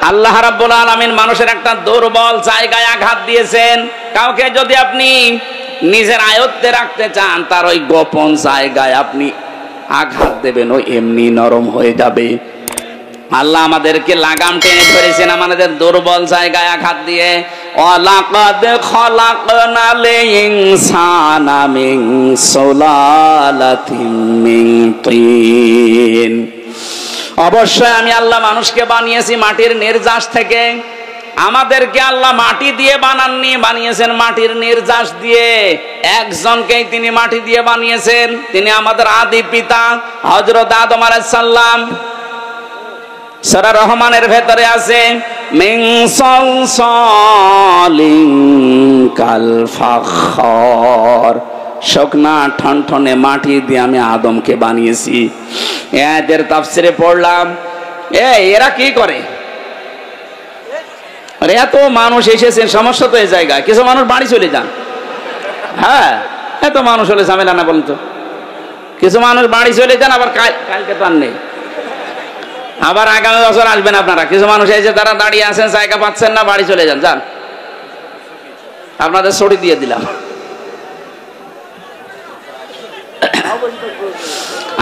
আল্লাহ রাব্বুল আলামিন মানুষের একটা দুর্বল জায়গায় আঘাত দিয়েছেন। কাউকে যদি আপনি নিজের আয়ত্তে রাখতে চান, তার ওই গোপন জায়গায় আপনি আঘাত দেবেন, ও এমনি নরম হয়ে যাবে। আল্লাহ আমাদেরকে লাগাম টেনে ধরেছেন আমাদের দুর্বল জায়গায় আঘাত দিয়ে। ওয়ালাকাদ খলাকনাল ইনসানা মিন সুলালাতিন মিন তিন। অবশ্যই আমি আল্লাহ মানুষকে বানিয়েছি মাটির নির্যাস থেকে। আমাদেরকে আল্লাহ মাটি দিয়ে বানাননি, বানিয়েছেন মাটির নির্যাস দিয়ে। একজনকেই তিনি মাটি দিয়ে বানিয়েছেন, তিনি আমাদের আদি পিতা হযরত আদম আলাইহিস সালাম। সূরা রহমানের ভেতরে আছে মিন সালসালিন কাল ফাখর, শুকনা ঠনঠনে মাটি দিয়ে আমি আদমকে বানিয়েছি। এদের তাফসিরে পড়লাম, এরা কি করে? আরে এত মানুষ এসেছেন, সমস্যা তো এই জায়গায়। কিছু মানুষ বাড়ি চলে যান। হ্যাঁ, এত মানুষ হলে ঝামেলা না বলতো। কিছু মানুষ বাড়ি চলে যান, আবার কালকে তো আর নেই, আবার আগামী বছর আসবেন আপনারা। কিছু মানুষ এসে তারা দাঁড়িয়ে আছেন, জায়গা পাচ্ছেন না, বাড়ি চলে যান। যান, আপনাদের ছুটি দিয়ে দিলাম।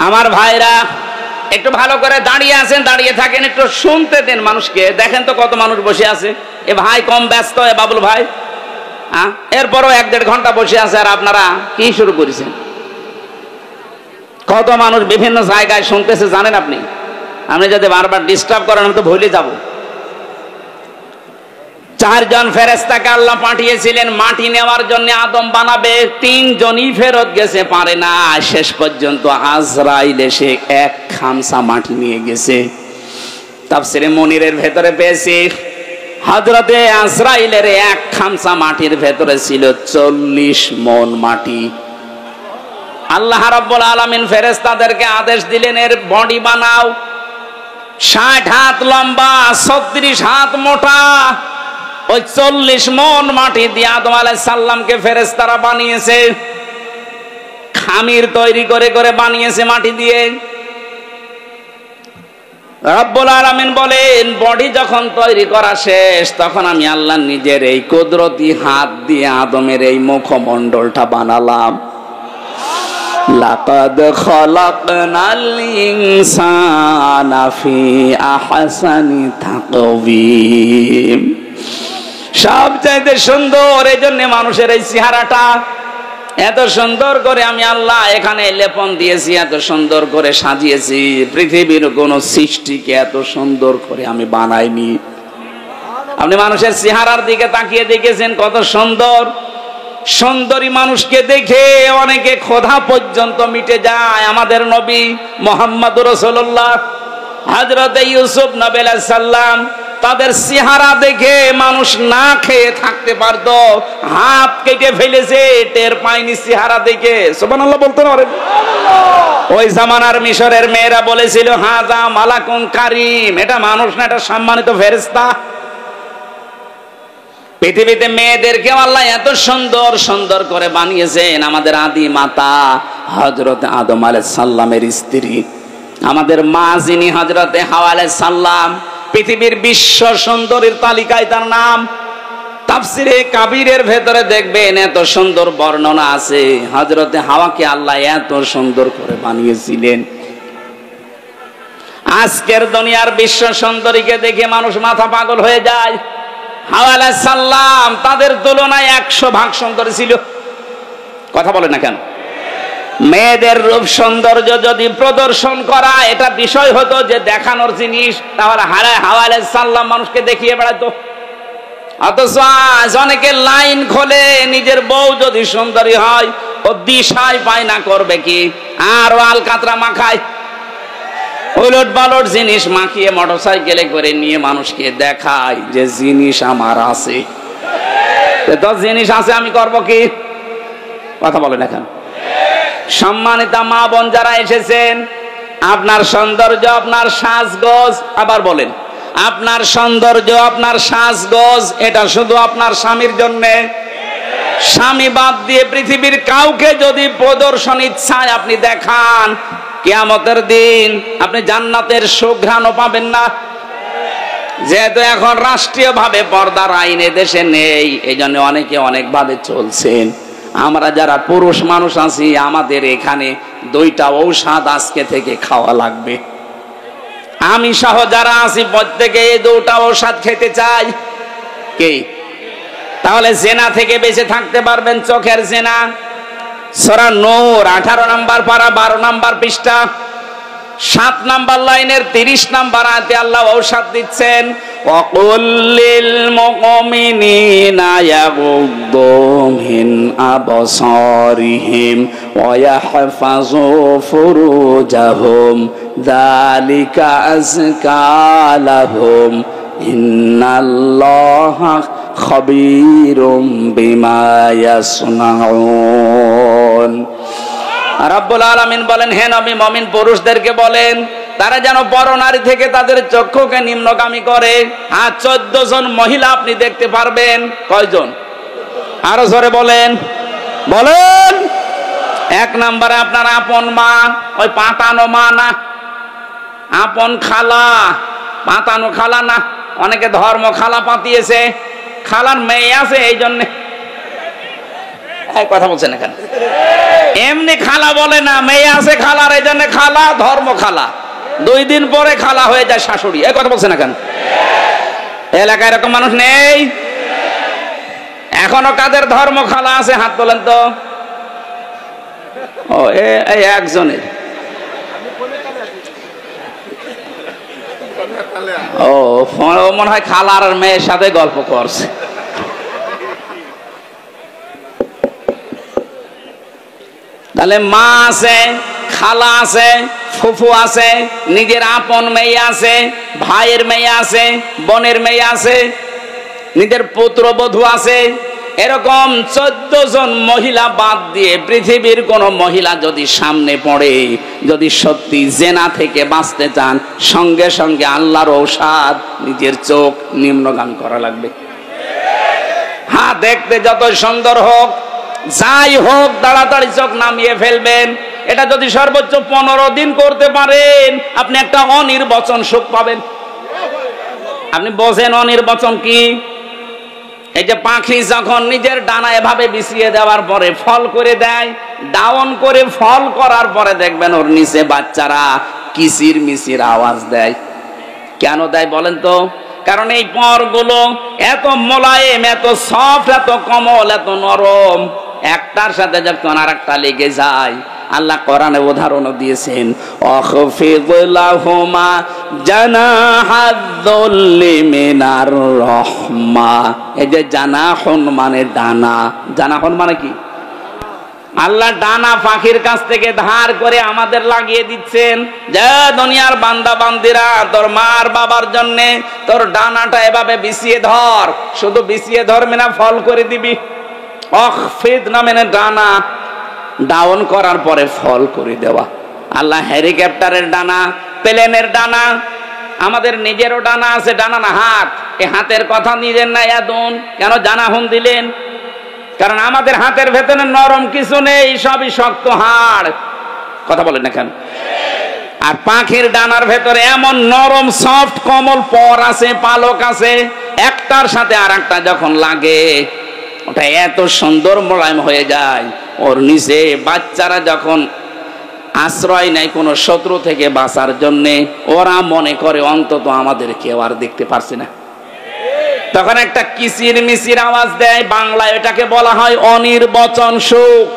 আমার ভাইরা একটু ভালো করে দাঁড়িয়ে আছেন, দাঁড়িয়ে থাকেন, একটু শুনতে দেন মানুষকে। দেখেন তো কত মানুষ বসে আছে। এ ভাই কম ব্যস্ত, এ বাবুল ভাই, এরপরও 1-1.5 ঘন্টা বসে আছে, আর আপনারা কি শুরু করেছেন? কত মানুষ বিভিন্ন জায়গায় শুনতেছে জানেন আপনি? আপনি যদি বারবার ডিস্টার্ব করেন, আমি তো ভুলে যাব। 4 জন ফেরেশতাকে আল্লাহ পাঠিয়েছিলেন মাটি নেওয়ার জন্য, আদম বানাবে। 3 জনই ফেরত গেছে, পারে না। শেষ পর্যন্ত আজরাইল এসে 1 খামসা মাটি নিয়ে গেছে। তাফসিরে মুনিরের ভেতরে পেয়েছি, হযরতে আজরাইলের 1 খামসা মাটির ভেতরে ছিল 40 মণ মাটি। আল্লাহ রাব্বুল আলামিন ফেরেশতাদেরকে আদেশ দিলেন, এর বডি বানাও। 60 হাত লম্বা, 36 হাত মোটা। ওই 40 মণ মাটি দিয়ে আদম আলাইহিস সালামকে ফেরেশতারা বানিয়েছে। খামির তৈরি করে করে বানিয়েছে মাটি দিয়ে। রব্বুল আলামিন বলেন, বডি যখন তৈরি করা শেষ, তখন আমি আল্লাহ নিজের এই কুদরতি হাত দিয়ে আদমের এই মুখমণ্ডলটা বানালাম। লাকাদ খলাকনাল ইনসানা ফি আহসানি তাকওয়িম। সবচাইতে সুন্দর, এই জন্য মানুষের এই চেহারাটা এত সুন্দর করে আমি আল্লাহ এখানে লেপন দিয়েছি, এত সুন্দর করে সাজিয়েছি। পৃথিবীর কোন সৃষ্টিকে এত সুন্দর করে আমি বানাইনি। আপনি মানুষের চেহারার দিকে তাকিয়ে দেখেছেন কত সুন্দর? সুন্দরী মানুষকে দেখে অনেকে ক্ষুধা পর্যন্ত মিটে যায়। আমাদের নবী মুহাম্মদুর রাসূলুল্লাহ, হযরত ইউসুফ নবী আলাইহিস সালাম, তাদের চেহারা দেখে মানুষ না খেয়ে থাকতে পারতো, হাত কেটে ফেলেছে, টের পায়নি চেহারা দেখে। সুবহানাল্লাহ বলতে পারেন? ওই জামানার মিশরের মেয়েরা বলেছিল, হাজা মালাকুন কারীম, এটা মানুষ না, এটা সম্মানিত ফেরেশতা। পৃথিবীতে মেয়েদেরকে আল্লাহ এত সুন্দর সুন্দর করে বানিয়েছেন। আমাদের আদি মাতা হযরত আদম আলাইহিস সালামের স্ত্রী, আমাদের মা যিনি হযরতে হাওয়া আলাইহিস সালাম, পৃথিবীর বিশ্ব সুন্দরীর তালিকায় তার নাম। তাফসিরে কাবীরের ভেতরে দেখবেন এত সুন্দর বর্ণনা আছে, হযরতে হাওয়াকে আল্লাহ এত সুন্দর করে বানিয়েছিলেন। আজকের দুনিয়ার বিশ্ব সুন্দরীকে দেখে মানুষ মাথা পাগল হয়ে যায়। হাওয়া আলাইহিস সালাম তাদের তুলনায় 100 ভাগ সুন্দরী ছিল। কথা বলে না কেন? মেয়েদের রূপ সৌন্দর্য যদি প্রদর্শন করা এটা বিষয় হতো, যে দেখানোর জিনিস, তাহলে হাওয়া আলাইহিস সালাম মানুষকে দেখিয়ে বেড়াতো। অথচ আজ অনেকে লাইন খোলে, নিজের বউ যদি সুন্দরী হয় ও দিশায় পায় না করবে কি, আর আল কাতরা মাখায়, উলট পালট জিনিস মাখিয়ে মোটরসাইকেলে করে নিয়ে মানুষকে দেখায় যে জিনিস আমার আছে। তো জিনিস আছে, আমি করব কি? কথা বলে না কেন? সম্মানিতা মা বোন যারা এসেছেন, আপনার সৌন্দর্য, আপনার সাজগোজ, আবার বলেন, আপনার সৌন্দর্য, আপনার সাজগোজ, এটা শুধু আপনার স্বামীর জন্যে। স্বামী বাদ দিয়ে পৃথিবীর কাউকে যদি প্রদর্শন ইচ্ছায় আপনি দেখান, কিয়ামতের দিন আপনি জান্নাতের সুঘ্রাণও পাবেন না। যেহেতু এখন রাষ্ট্রীয়ভাবে পর্দার আইন দেশে নেই, এই জন্য অনেকে অনেকভাবে চলছেন। আমরা যারা পুরুষ মানুষ আছি, আমাদের এখানে 2টা ঔষধ আজকে থেকে খাওয়া লাগবে। আমি সহ যারা আছি প্রত্যেকে এই 2টা ঔষধ খেতে চাই। কি? তাহলে জেনা থেকে বেঁচে থাকতে পারবেন। চোখের জেনা, সূরা নূর 18 নম্বর পারা 12 নম্বর পৃষ্ঠা 7 নম্বর লাইনের 30 নম্বর আয়াতে আল্লাহ ঔষধ দিচ্ছেন, ওয়াকুল লিল মুমিনিনা ইয়াগুদ্দু মিন আবসারিহিম ওয়া ইয়াহফাযু ফুরুজাহুম যালিকা আযকা লাহুম ইন্নাল্লাহা খাবীরুম বিমা ইয়াসনাউন। রাব্বুল আলামিন বলেন, হে নবী মুমিন পুরুষদেরকে বলেন তারা যেন পরনারী থেকে তাদের চক্ষুকে নিম্নগামী করে। আর 14 জন মহিলা আপনি দেখতে পারবেন। কয়জন? আরো জোরে বলেন, বলেন। 1 নম্বরে আপনার আপন মা, ওই পাতানো মা না, আপন খালা, পাতানো খালা না। অনেকে ধর্ম খালা পাতিয়েছে, খালার মেয়ে আছে এই জন্য কথা বলছেন এখানে। এমনি খালা বলে না, মেয়ে আছে খালার, এই জন্য খালা, ধর্ম খালা। 2 দিন পরে খালা হয়ে যায় শাশুড়ি। এই কথা বলছেন এখানে। এলাকায় এরকম মানুষ নেই? এখনো কাদের ধর্ম খালা আছে হাত তোলেন তো। ও এই একজনের। ও মনে হয় খালার মেয়ের সাথে গল্প করছে। তাহলে মা আছে, খালা আছে, ফুফু আছে, নিজের আপন মেয়ে আছে, ভাইয়ের মেয়ে আছে, বোনের মেয়ে আছে, নিজের পুত্রবধূ আছে। এরকম 14 জন মহিলা বাদ দিয়ে পৃথিবীর কোন মহিলা যদি সামনে পড়ে, যদি সত্যি জেনা থেকে বাঁচতে চান, সঙ্গে সঙ্গে আল্লাহর ঔষধ নিজের চোখ নিম্নগামী করা লাগবে। হ্যাঁ, দেখতে যত সুন্দর হোক, যাই হোক, তাড়াতাড়ি চোখ নামিয়ে ফেলবেন। এটা যদি সর্বোচ্চ 15 দিন করতে পারেন, আপনি একটা অনির্বচন সুখ পাবেন। আপনি বোঝেন অনির্বচন কি? এই যে পাখি যখন নিজের ডানা এভাবে বিছিয়ে দেওয়ার পরে ফল করে দেয়, ডাউন করে ফল করার পরে দেখবেন ওর নিচে বাচ্চারা কিচির মিচির আওয়াজ দেয়। কেন দেয় বলেন তো? কারণ এই পরগুলো এত মোলায়েম, এত সফট, এত কোমল, এত নরম, একটার সাথে যখন আরেকটা লেগে যায়। আল্লাহ কোরআনে উদাহরণও দিয়েছেন, আখফিদ লাহুমা জানাহাদ-যুল্লি মিনার রাহমা। এই যে জানাহুন মানে ডানা, জানাহুন মানে কি? আল্লাহ ডানা পাখির কাছ থেকে ধার করে আমাদের লাগিয়ে দিচ্ছেন, যে দুনিয়ার বান্দা বান্দিরা তোর মার বাবার জন্য তোর ডানাটা এভাবে বিছিয়ে ধর। শুধু বিছিয়ে ধরবে না, ফল করে দিবি। আখফিদ না মানে ডানা ডাউন করার পরে ফল করে দেওয়া। আল্লাহ হেলিকপ্টারের ডানা, প্লেনের ডানা, আমাদের নিজেরও ডানা আছে। ডানা না হাত, এই হাতের কথা নিজের না ইয়াদুন। কেন জানাহুন দিলেন? কারণ আমাদের হাতের ভেতরে নরম কিছু নেই, সবই শক্ত হাড়। কথা বলেন না কেন? আর পাখির ডানার ভেতরে এমন নরম সফট কোমল পর আছে, পালক আছে, একটার সাথে আর একটা যখন লাগে ওটা এত সুন্দর মোলায়েম হয়ে যায়। ওর নিচে বাচ্চারা যখন আশ্রয় নেয় কোনো শত্রু থেকে বাঁচার জন্যে, ওরা মনে করে অন্তত আমাদের কেউ আর দেখতে পারছে না, তখন একটা কিচির মিচির আওয়াজ দেয়। বাংলায় এটাকে বলা হয় অনির্বচন সুখ।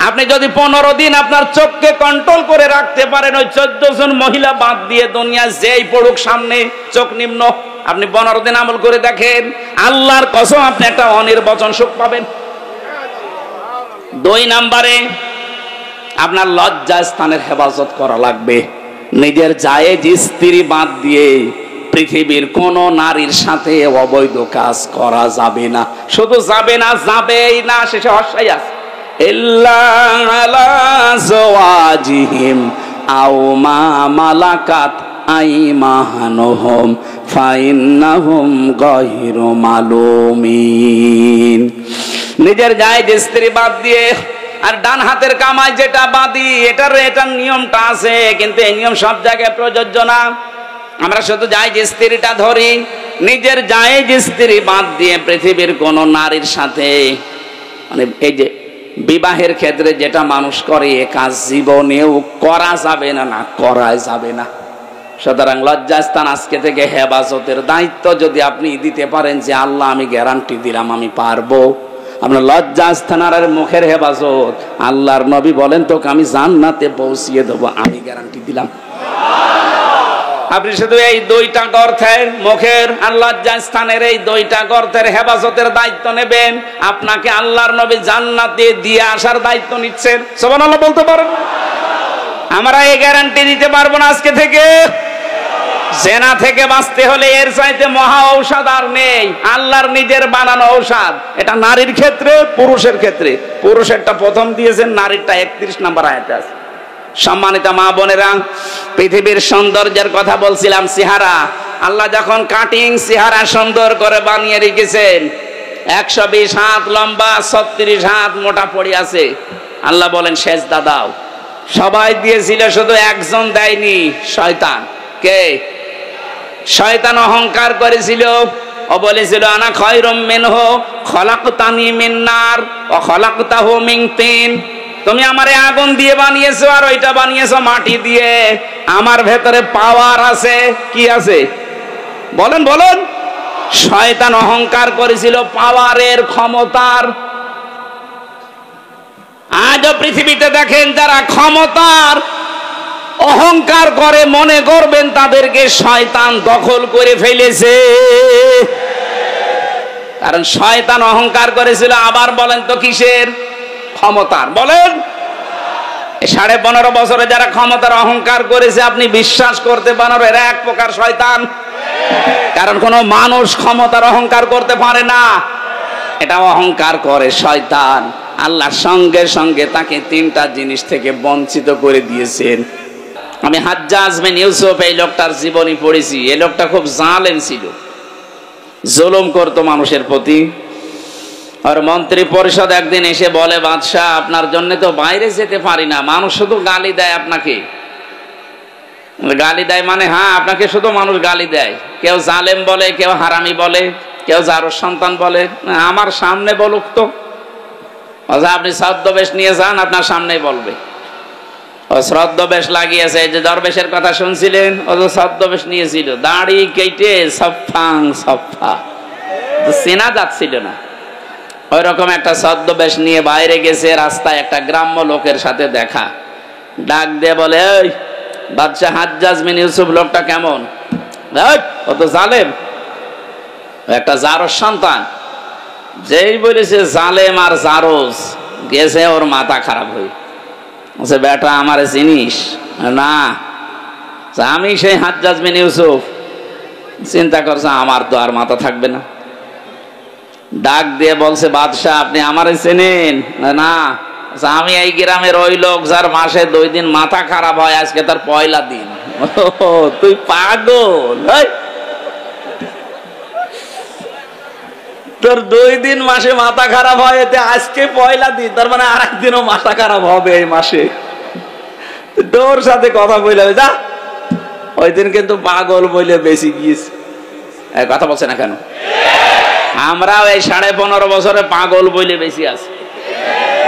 আপনি যদি 15 দিন আপনার চোখকে কন্ট্রোল করে রাখতে পারেন, ওই 14 জন মহিলা বাদ দিয়ে দুনিয়া যেই পড়ুক সামনে, চোখ নিম্ন, আপনি 15 দিন আমল করে দেখেন, আল্লাহর কসম আপনি একটা অনির্বচন সুখ পাবেন। 2 নম্বরে আপনার লজ্জা স্থানের হেফাজত করা লাগবে। নিজের জায়েজ স্ত্রী বাদ দিয়ে পৃথিবীর কোন নারীর সাথে অবৈধ কাজ করা যাবে না। শুধু যাবে না, যাবেই না, শেষে হর্ষাই আছে, ইল্লা আলা যাওয়াজিহিম আও মা মালাকাত আইমানুহুম ফাইন্নাহুম গায়রু মালুমিন। নিজের জায়েজ স্ত্রী বাদ দিয়ে আর ডান হাতের কামাই যেটা বাদি, এটার নিয়মটা আছে, কিন্তু এই নিয়ম সব জায়গায় প্রযোজ্য না। আমরা শুধু জায়েজ স্ত্রীটা ধরি, নিজের জায়েজ স্ত্রী বাদ দিয়ে পৃথিবীর কোন নারীর সাথে, মানে এই যে বিবাহের ক্ষেত্রে যেটা মানুষ করে এ কাজ জীবনেও করা যাবে না, না করা যাবে না। সুতরাং লজ্জাস্থান আজকে থেকে হেফাজতের দায়িত্ব যদি আপনি দিতে পারেন যে আল্লাহ আমি গ্যারান্টি দিলাম আমি পারবো, আপনার লজ্জাস্থান আর মুখের হেফাজত, আল্লাহর নবী বলেন তোকে আমি জান্নাতে পৌঁছিয়ে দেবো, আমি গ্যারান্টি দিলাম। আপনি শুধু এই দুইটা গর্তের, মুখের আর লজ্জাস্থানের এই দুইটা গর্তের হেফাজতের দায়িত্ব নেবেন, আপনাকে আল্লাহর নবী জান্নাতে দিয়ে আসার দায়িত্ব নিচ্ছেন। সুবহানাল্লাহ বলতে পারেন? আমরা এই গ্যারান্টি দিতে পারবো না আজকে থেকে। জেনা থেকে বাঁচতে হলে এর চাইতে মহা ঔষধ আর নেই, আল্লাহর নিজের বানানো ঔষধ। এটা নারীর ক্ষেত্রে, পুরুষের ক্ষেত্রে। পুরুষেরটা প্রথম দিয়েছেন, নারীরটা 31 নম্বর আয়াতে আছে। সম্মানিত মা বোনেরা, পৃথিবীর সৌন্দর্যের কথা বলছিলাম, চেহারা। আল্লাহ যখন কাটিং চেহারা সুন্দর করে বানিয়ে রেখেছেন, 120 হাত লম্বা, 36 হাত মোটা পড়ে আছে, আল্লাহ বলেন সেজদা দাও। সবাই দিয়েছিল, শুধু একজন দেয়নি, শয়তান। কে? শয়তান অহংকার করেছিল, ও বলেছিল আনা খায়রুম মিনহু খলাকতানি মিন নার ওয়া খলাকতাহু মিন তিন। তুমি আমারে আগুন দিয়ে বানিয়েছো আর ওইটা বানিয়েছো মাটি দিয়ে, আমার ভেতরে পাওয়ার আছে। কি আছে? বলেন বলেন। শয়তান অহংকার করেছিল পাওয়ারের, ক্ষমতার। আজও পৃথিবীতে দেখেন যারা ক্ষমতার অহংকার করে, মনে করবেন তাদেরকে শয়তান দখল করে ফেলেছে। কারণ শয়তান অহংকার করেছিল। আবার বলেন তো কিসের? ক্ষমতার। বলেন। 15.5 বছরে যারা ক্ষমতার অহংকার করেছে, আপনি বিশ্বাস করতে পারেন এরা এক প্রকার শয়তান। কারণ কোন মানুষ ক্ষমতার অহংকার করতে পারে না, এটা অহংকার করে শয়তান। আল্লাহ সঙ্গে সঙ্গে তাকে 3টা জিনিস থেকে বঞ্চিত করে দিয়েছেন। আমি হাজ্জাজ বিন ইউসুফ এই লোকটার জীবনী পড়েছি। এই লোকটা খুব জালেম ছিল, জুলুম করতো মানুষের প্রতি। আর মন্ত্রী পরিষদ একদিন এসে বলে, বাদশাহ আপনার জন্য তো বাইরে যেতে পারি না, মানুষ শুধু গালি দেয় আপনাকে। গালি দেয় মানে? হ্যাঁ, আপনাকে শুধু মানুষ গালি দেয়। কেউ জালেম বলে, কেউ হারামি বলে, কেউ জারোর সন্তান বলে। আমার সামনে বলুক তো। আপনি ছদ্মবেশ নিয়ে যান, আপনার সামনেই বলবে। ও ছদ্মবেশ লাগিয়েছে। এই যে দরবেশের কথা শুনছিলেন, ও তো ছদ্মবেশ নিয়েছিল, দাড়ি কেটে সফাং সফা, চেনা যাচ্ছিল না। ওই রকম একটা ছদ্মবেশ নিয়ে বাইরে গেছে। রাস্তায় একটা গ্রাম্য লোকের সাথে দেখা, ডাক দিয়ে বলে, এই বাদশাহ হাজ্জাজ বিন ইউসুফ লোকটা কেমন? ও তো জালেম, একটা জারোর সন্তান। যেই বলেছে জালেম আর জারোজ, গেছে ওর মাথা খারাপ হয়ে। বলছে, বেটা আমার জিনিস না, আমি সেই হাজ্জাজ বিন ইউসুফ। চিন্তা করছে আমার তো আর মাথা থাকবে না। ডাক দিয়ে বলছে, বাদশাহ আপনি আমারে চেনেন? না। আমি এই গ্রামের ওই লোক যার মাসে 2 দিন মাথা খারাপ হয়, আজকে তার পয়লা দিন। তুই পাগল? তোর 2 দিন মাসে মাথা খারাপ হয়, এতে আজকে পয়লা দিন, তার মানে আর একদিনও মাথা খারাপ হবে এই মাসে। তোর সাথে কথা বলে যা, ওই দিন কিন্তু পাগল বলে বেশি গিয়েছে। কথা বলছে না কেন? আমরাও এই 15.5 বছরে পাগল বলে বেশি আছে।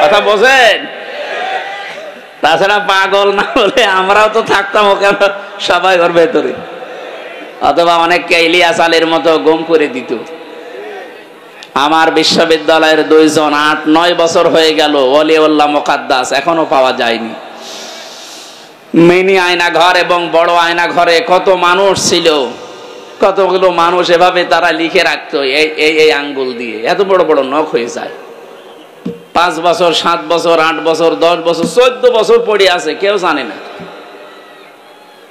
কথা বোঝেন? তাছাড়া পাগল না বলে আমরাও তো থাকতাম ওকে সবাই ওর ভেতরে। অথবা অনেককে ইলিয়াস আলীর মতো গুম করে দিত। আমার বিশ্ববিদ্যালয়ের 2 জন 8-9 বছর হয়ে গেল, ওলিউল্লাহ মুকাদ্দাস, এখনো পাওয়া যায়নি। মিনি আয়না ঘর এবং বড় আয়না ঘরে কত মানুষ ছিল, কতগুলো মানুষ এভাবে তারা লিখে রাখতো এই আঙ্গুল দিয়ে। এত বড় বড় নখ হয়ে যায়। 5 বছর, 7 বছর, 8 বছর, 10 বছর, 14 বছর পড়ে আছে, কেউ জানে না।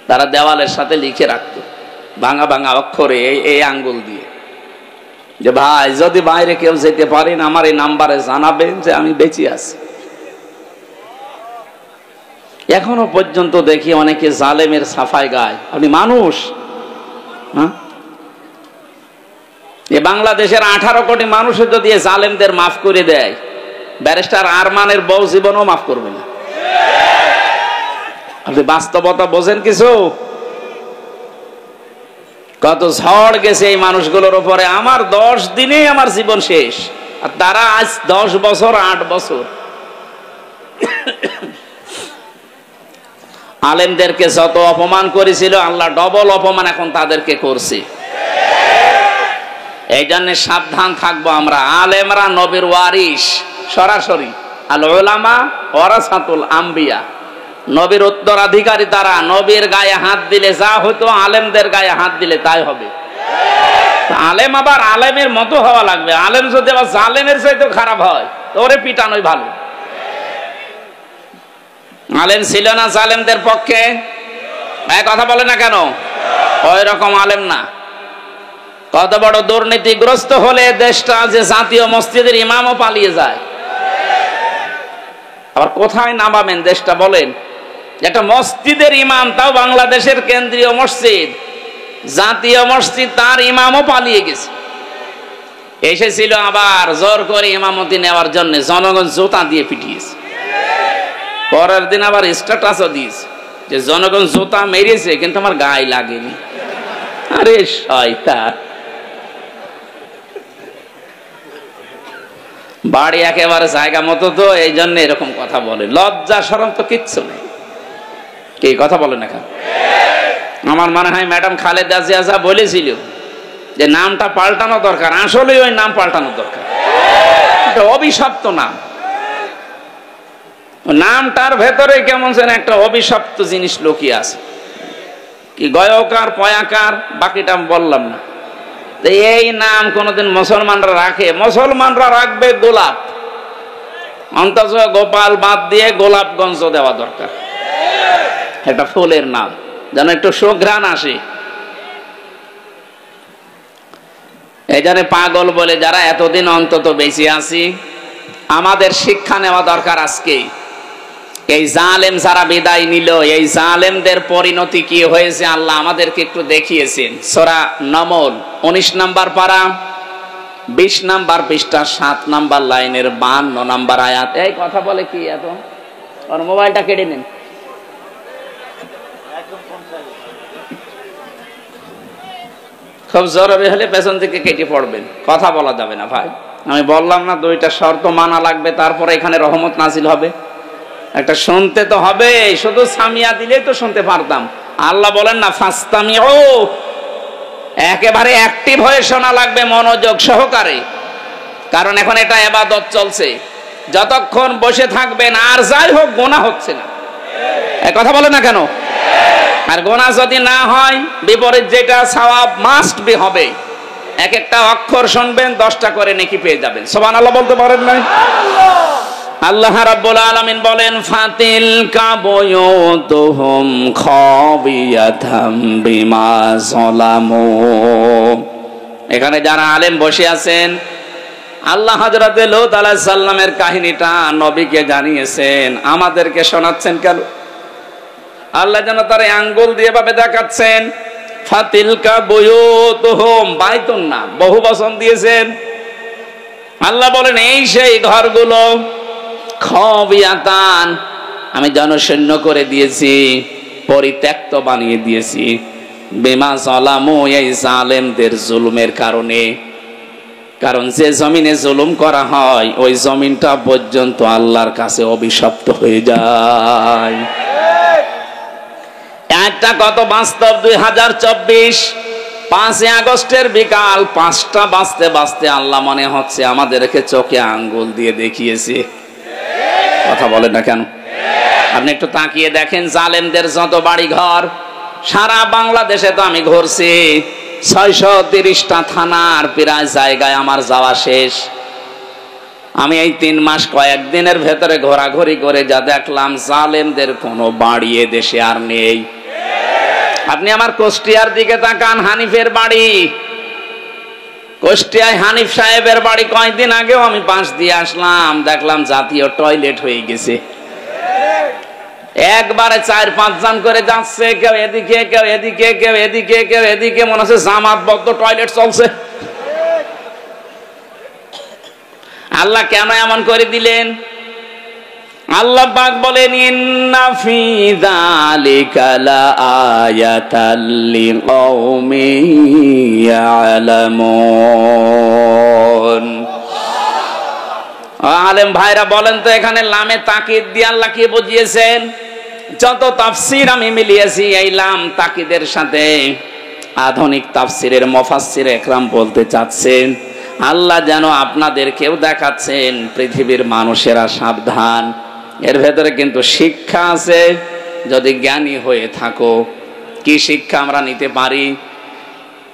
তারা দেওয়ালের সাথে লিখে রাখতো ভাঙা ভাঙা অক্ষরে এই আঙ্গুল দিয়ে, যে ভাই যদি বাইরে কেউ যেতে পারেন আমার এই নাম্বারে জানাবেন যে আমি বেঁচে আছি। এখনো পর্যন্ত দেখি অনেকে জালেমের সাফাই গায়। আপনি মানুষ? এ বাংলাদেশের 18 কোটি মানুষের যদি জালেমদের মাফ করে দেয়, ব্যারিস্টার আরমানের বউ জীবনও মাফ করবে না। আপনি বাস্তবতা বোঝেন কিছু? কত ঝড় গেছে এই মানুষগুলোর উপরে। আমার 10 দিনে আমার জীবন শেষ, আর তারা আজ 10 বছর 8 বছর। আলেমদেরকে যত অপমান করেছিল আল্লাহ ডবল অপমান এখন তাদেরকে করছে। এই জন্য সাবধান থাকবো আমরা। আলেমরা নবীর ওয়ারিস সরাসরি, আল উলামা ওয়ারাসাতুল আম্বিয়া, নবীর উত্তরাধিকারী তারা। নবীর গায়ে হাত দিলে যা হতো আলেমদের গায়ে হাত দিলে তাই হবে। আলেম আবার আলেমের মতো হওয়া লাগবে। আলেম যদি আবার জালেমের চাইতে খারাপ হয় তো ওরে পিটানোই ভালো। আলেম ছিল না জালেমদের পক্ষে? কথা বলে না কেন? ওই রকম আলেম না। কত বড় দুর্নীতিগ্রস্ত হলে দেশটা যে জাতীয় মসজিদের ইমামও পালিয়ে যায়। আবার কোথায় নামাবেন দেশটা বলেন? একটা মসজিদের ইমাম, তাও বাংলাদেশের কেন্দ্রীয় মসজিদ, জাতীয় মসজিদ, তার ইমামও পালিয়ে গেছে। এসেছিল আবার জোর করে ইমামতি নেওয়ার জন্য, জনগণ জুতা দিয়ে পিটিয়েছে। পরের দিন আবার স্ট্যাটাসও দিয়েছে যে জনগণ জুতা মেরেছে কিন্তু আমার গায়ে লাগেনি। আরে শয়তান, বাড়ি একেবারে জায়গা মতো তো, এই জন্য এরকম কথা বলে। লজ্জা শরম তো কিচ্ছু নেই। কি কথা বলে না? আমার মনে হয় ম্যাডাম খালেদা জিয়া যা বলেছিল যে নামটা পাল্টানো দরকার, আসলে ওই নাম পাল্টানো দরকার। এটা অভিশপ্ত নাম। নামটার ভেতরে কেমন যেন একটা অভিশপ্ত জিনিস লুকিয়ে আছে। কি গয়কার পয়াকার, বাকিটা বললাম না। এই নাম কোনদিন মুসলমানরা রাখে? মুসলমানরা রাখবে গোলাপ, অন্তত গোপাল বাদ দিয়ে গোলাপগঞ্জ দেওয়া দরকার। একটা ফুলের নাম যেন একটু সুঘ্রাণ আসে। এই জন্য পাগল বলে যারা এতদিন অন্তত বেঁচে আছি, আমাদের শিক্ষা নেওয়া দরকার আজকেই। এই জালেম যারা বিদায় নিল, এই জালেমদের পরিণতি কি হয়েছে আল্লাহ আমাদেরকে একটু দেখিয়েছেন। সূরা নমল 19 নম্বর পারা 20 নম্বর পৃষ্ঠা 7 নম্বর লাইনের 52 নম্বর আয়াত। এই কথা বলে কি এত? আর মোবাইলটা কেটে নেন। খুব জরুরি হলে পেছন থেকে কেটে পড়বেন, কথা বলা যাবে না ভাই। আমি বললাম না 2টা শর্ত মানা লাগবে, তারপরে এখানে রহমত নাজিল হবে। একটা শুনতে তো হবে, শুধু সামিয়া দিলেই তো শুনতে পারতাম। আল্লাহ বলেন না ফাস্তামিউ, একেবারে অ্যাক্টিভ হয়ে শোনা লাগবে, মনোযোগ সহকারে। কারণ এখন এটা ইবাদত চলছে। যতক্ষণ বসে থাকবেন আর যাই হোক গুনাহ হচ্ছে না। এই কথা বলে না কেন? আর গুনাহ যদি না হয়, বিপরীত যেটা সওয়াব মাস্ট বি হবে। এক একটা অক্ষর শুনবেন 10টা করে নেকি পেয়ে যাবেন। সুবহানাল্লাহ বলতে পারেন না? আল্লাহ রাব্বুল আলামিন বলেন ফাতিলকা বুয়ুতুহুম খাবিয়াতাম বিমা যালামু। এখানে যারা আলেম বসে আছেন, আল্লাহ হযরত লূত আলাইহিস সালামের কাহিনীটা নবীকে জানিয়েছেন, আমাদেরকে শোনাচ্ছেন কেন? আল্লাহ যেন তার আঙ্গুল দিয়ে ভাবে দেখাচ্ছেন। ফাতিলকা বুয়ুতুহুম, বাইতুন না, বহু বচন দিয়েছেন। আল্লাহ বলেন এই সেই ঘরগুলো, খাবিয়াতান, আমি জনশূন্য করে দিয়েছি, পরিত্যক্ত বানিয়ে দিয়েছি। বিমা যালামু, এই জালেমদের জুলুমের কারণে। কারণ যে জমিনে জুলুম করা হয় ওই জমিনটা পর্যন্ত আল্লাহর কাছে অভিশপ্ত হয়ে যায়। একটা কত বাস্তব। 2024 5 আগস্টের বিকাল 5টা বাজতে বাজতে আল্লাহ মনে হচ্ছে আমাদেরকে চোখে আঙ্গুল দিয়ে দেখিয়েছে। কথা বলেন না কেন? আপনি একটু তাকিয়ে দেখেন জালেমদের যত বাড়ি ঘর সারা বাংলাদেশে। তো আমি ঘুরছি 630টা থানার প্রায় জায়গায় আমার যাওয়া শেষ। আমি এই 3 মাস কয়েকদিনের ভেতরে ঘোরাঘুরি করে যা দেখলাম, জালেমদের কোনো বাড়ি এ দেশে আর নেই। আপনি আমার কুষ্টিয়ার দিকে তাকান, হানিফের বাড়ি। কুষ্টিয়ায় হানিফ সাহেবের বাড়ি কয়েকদিন আগেও আমি পাশ দিয়ে আসলাম, দেখলাম জাতীয় টয়লেট হয়ে গেছে। একবারে 4-5 জন করে যাচ্ছে, কেউ এদিকে কেউ এদিকে কেউ এদিকে কেউ এদিকে, মনে হচ্ছে জামাতবদ্ধ টয়লেট চলছে। আল্লাহ কেন এমন করে দিলেন? আল্লাহ পাক বলেন ইন্না ফি যালিকা লাআয়াতাল লিকাউমিন ইয়ালামুন। আলেম ভাইরা বলেন তো এখানে লামে তাকিদ দিয়ে আল্লাহ কি বুঝিয়েছেন? যত তাফসীর আমি মিলিয়েছি এই লাম তাকিদের সাথে আধুনিক তাফসীরের মুফাসসির একরাম বলতে চাচ্ছেন আল্লাহ যেন আপনাদেরকেও দেখাচ্ছেন পৃথিবীর মানুষেরা সাবধান, এর ভেতরে কিন্তু শিক্ষা আছে যদি জ্ঞানী হয়ে থাকো। কি শিক্ষা আমরা নিতে পারি?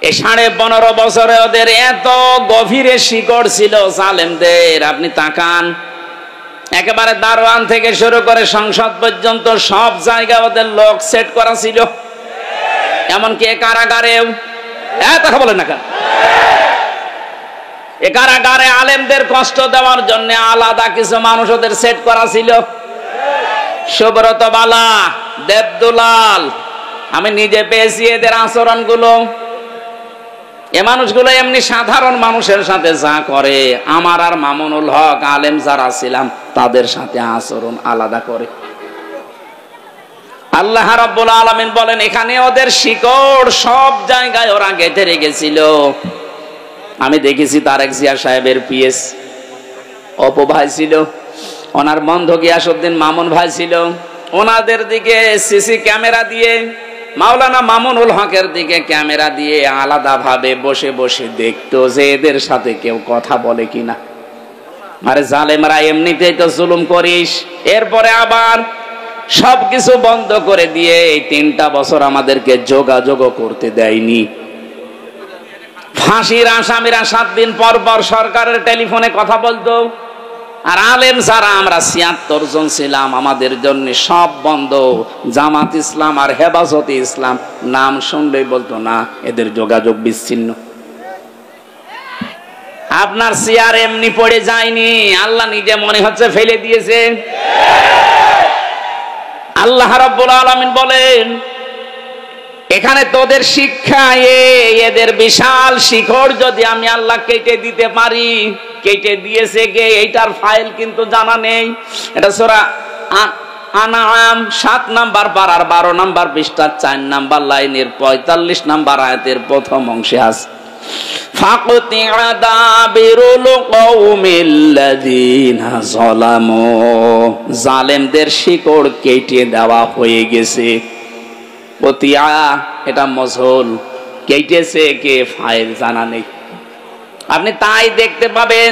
এই 15.5 বছরে ওদের এত গভীরে শিকড় ছিল জালেমদের। আপনি তাকান, একেবারে দারোয়ান থেকে শুরু করে সংসদ পর্যন্ত সব জায়গায় ওদের লোক সেট করা ছিল, এমনকি এ কারাগারেও। কথা বলেন না কেন? এ কারাগারে আলেমদের কষ্ট দেওয়ার জন্য আলাদা কিছু মানুষ ওদের সেট করা ছিল। সুব্রত বালা, দেবদুলাল, আমি নিজে পেয়েছি এদের আচরণগুলো। এ মানুষগুলো এমনি সাধারণ মানুষের সাথে যা করে, আমার আর মামুনুল হক আলেম যারা ছিলাম তাদের সাথে আচরণ আলাদা করে। আল্লাহ রাব্বুল আলামিন বলেন এখানে ওদের শিকড় সব জায়গায় ওরা গেঁথে রেখেছিল। আমি দেখেছি তারেক জিয়া সাহেবের পিএস অপু ভাই ছিল, ওনার বন্ধু গিয়াসউদ্দিন মামুন ভাই ছিল, ওনাদের দিকে সিসি ক্যামেরা দিয়ে, মাওলানা মামুনুল হকের দিকে ক্যামেরা দিয়ে আলাদা ভাবে বসে বসে দেখতো যে এদের সাথে কেউ কথা বলে কিনা। আরে জালেমরা এমনিতেই তো জুলুম করিস, এরপরে আবার সবকিছু বন্ধ করে দিয়ে এই 3টা বছর আমাদেরকে যোগাযোগ করতে দেয়নি। ফাঁসির আসামিরা 7 দিন পর পর সরকারের টেলিফোনে কথা বলতো, আর আলেম যারা আমরা 76 জন ছিলাম আমাদের জন্য সব বন্ধ। জামাত ইসলাম আর হেফাজতে ইসলাম নাম শুনলেই বলতো না, এদের যোগাযোগ বিচ্ছিন্ন। আপনার চেয়ার এমনি পড়ে যায়নি, আল্লাহ নিজে মনে হচ্ছে ফেলে দিয়েছে। আল্লাহ রাব্বুল আলামিন বলেন এখানে তোদের শিক্ষা, এদের বিশাল শিকড় যদি আমি আল্লাহ কেটে দিতে পারি। কেটে দিয়েছে কে এইটার ফাইল কিন্তু জানা নেই। এটা সূরা আনআম 7 নাম্বার পারার 12 নাম্বার পৃষ্ঠা 4 নাম্বার লাইনের 45 নাম্বার আয়াতের প্রথম অংশে আছে ফাকতিআ দাবিরুল কওমিল্লাযিনা যালামু, জালেমদের শিকড় কেটে দেওয়া হয়ে গেছে। কতিয়া এটা মজহুল, কেটেছে কে ফাইল জানা নেই। আপনি তাই দেখতে পাবেন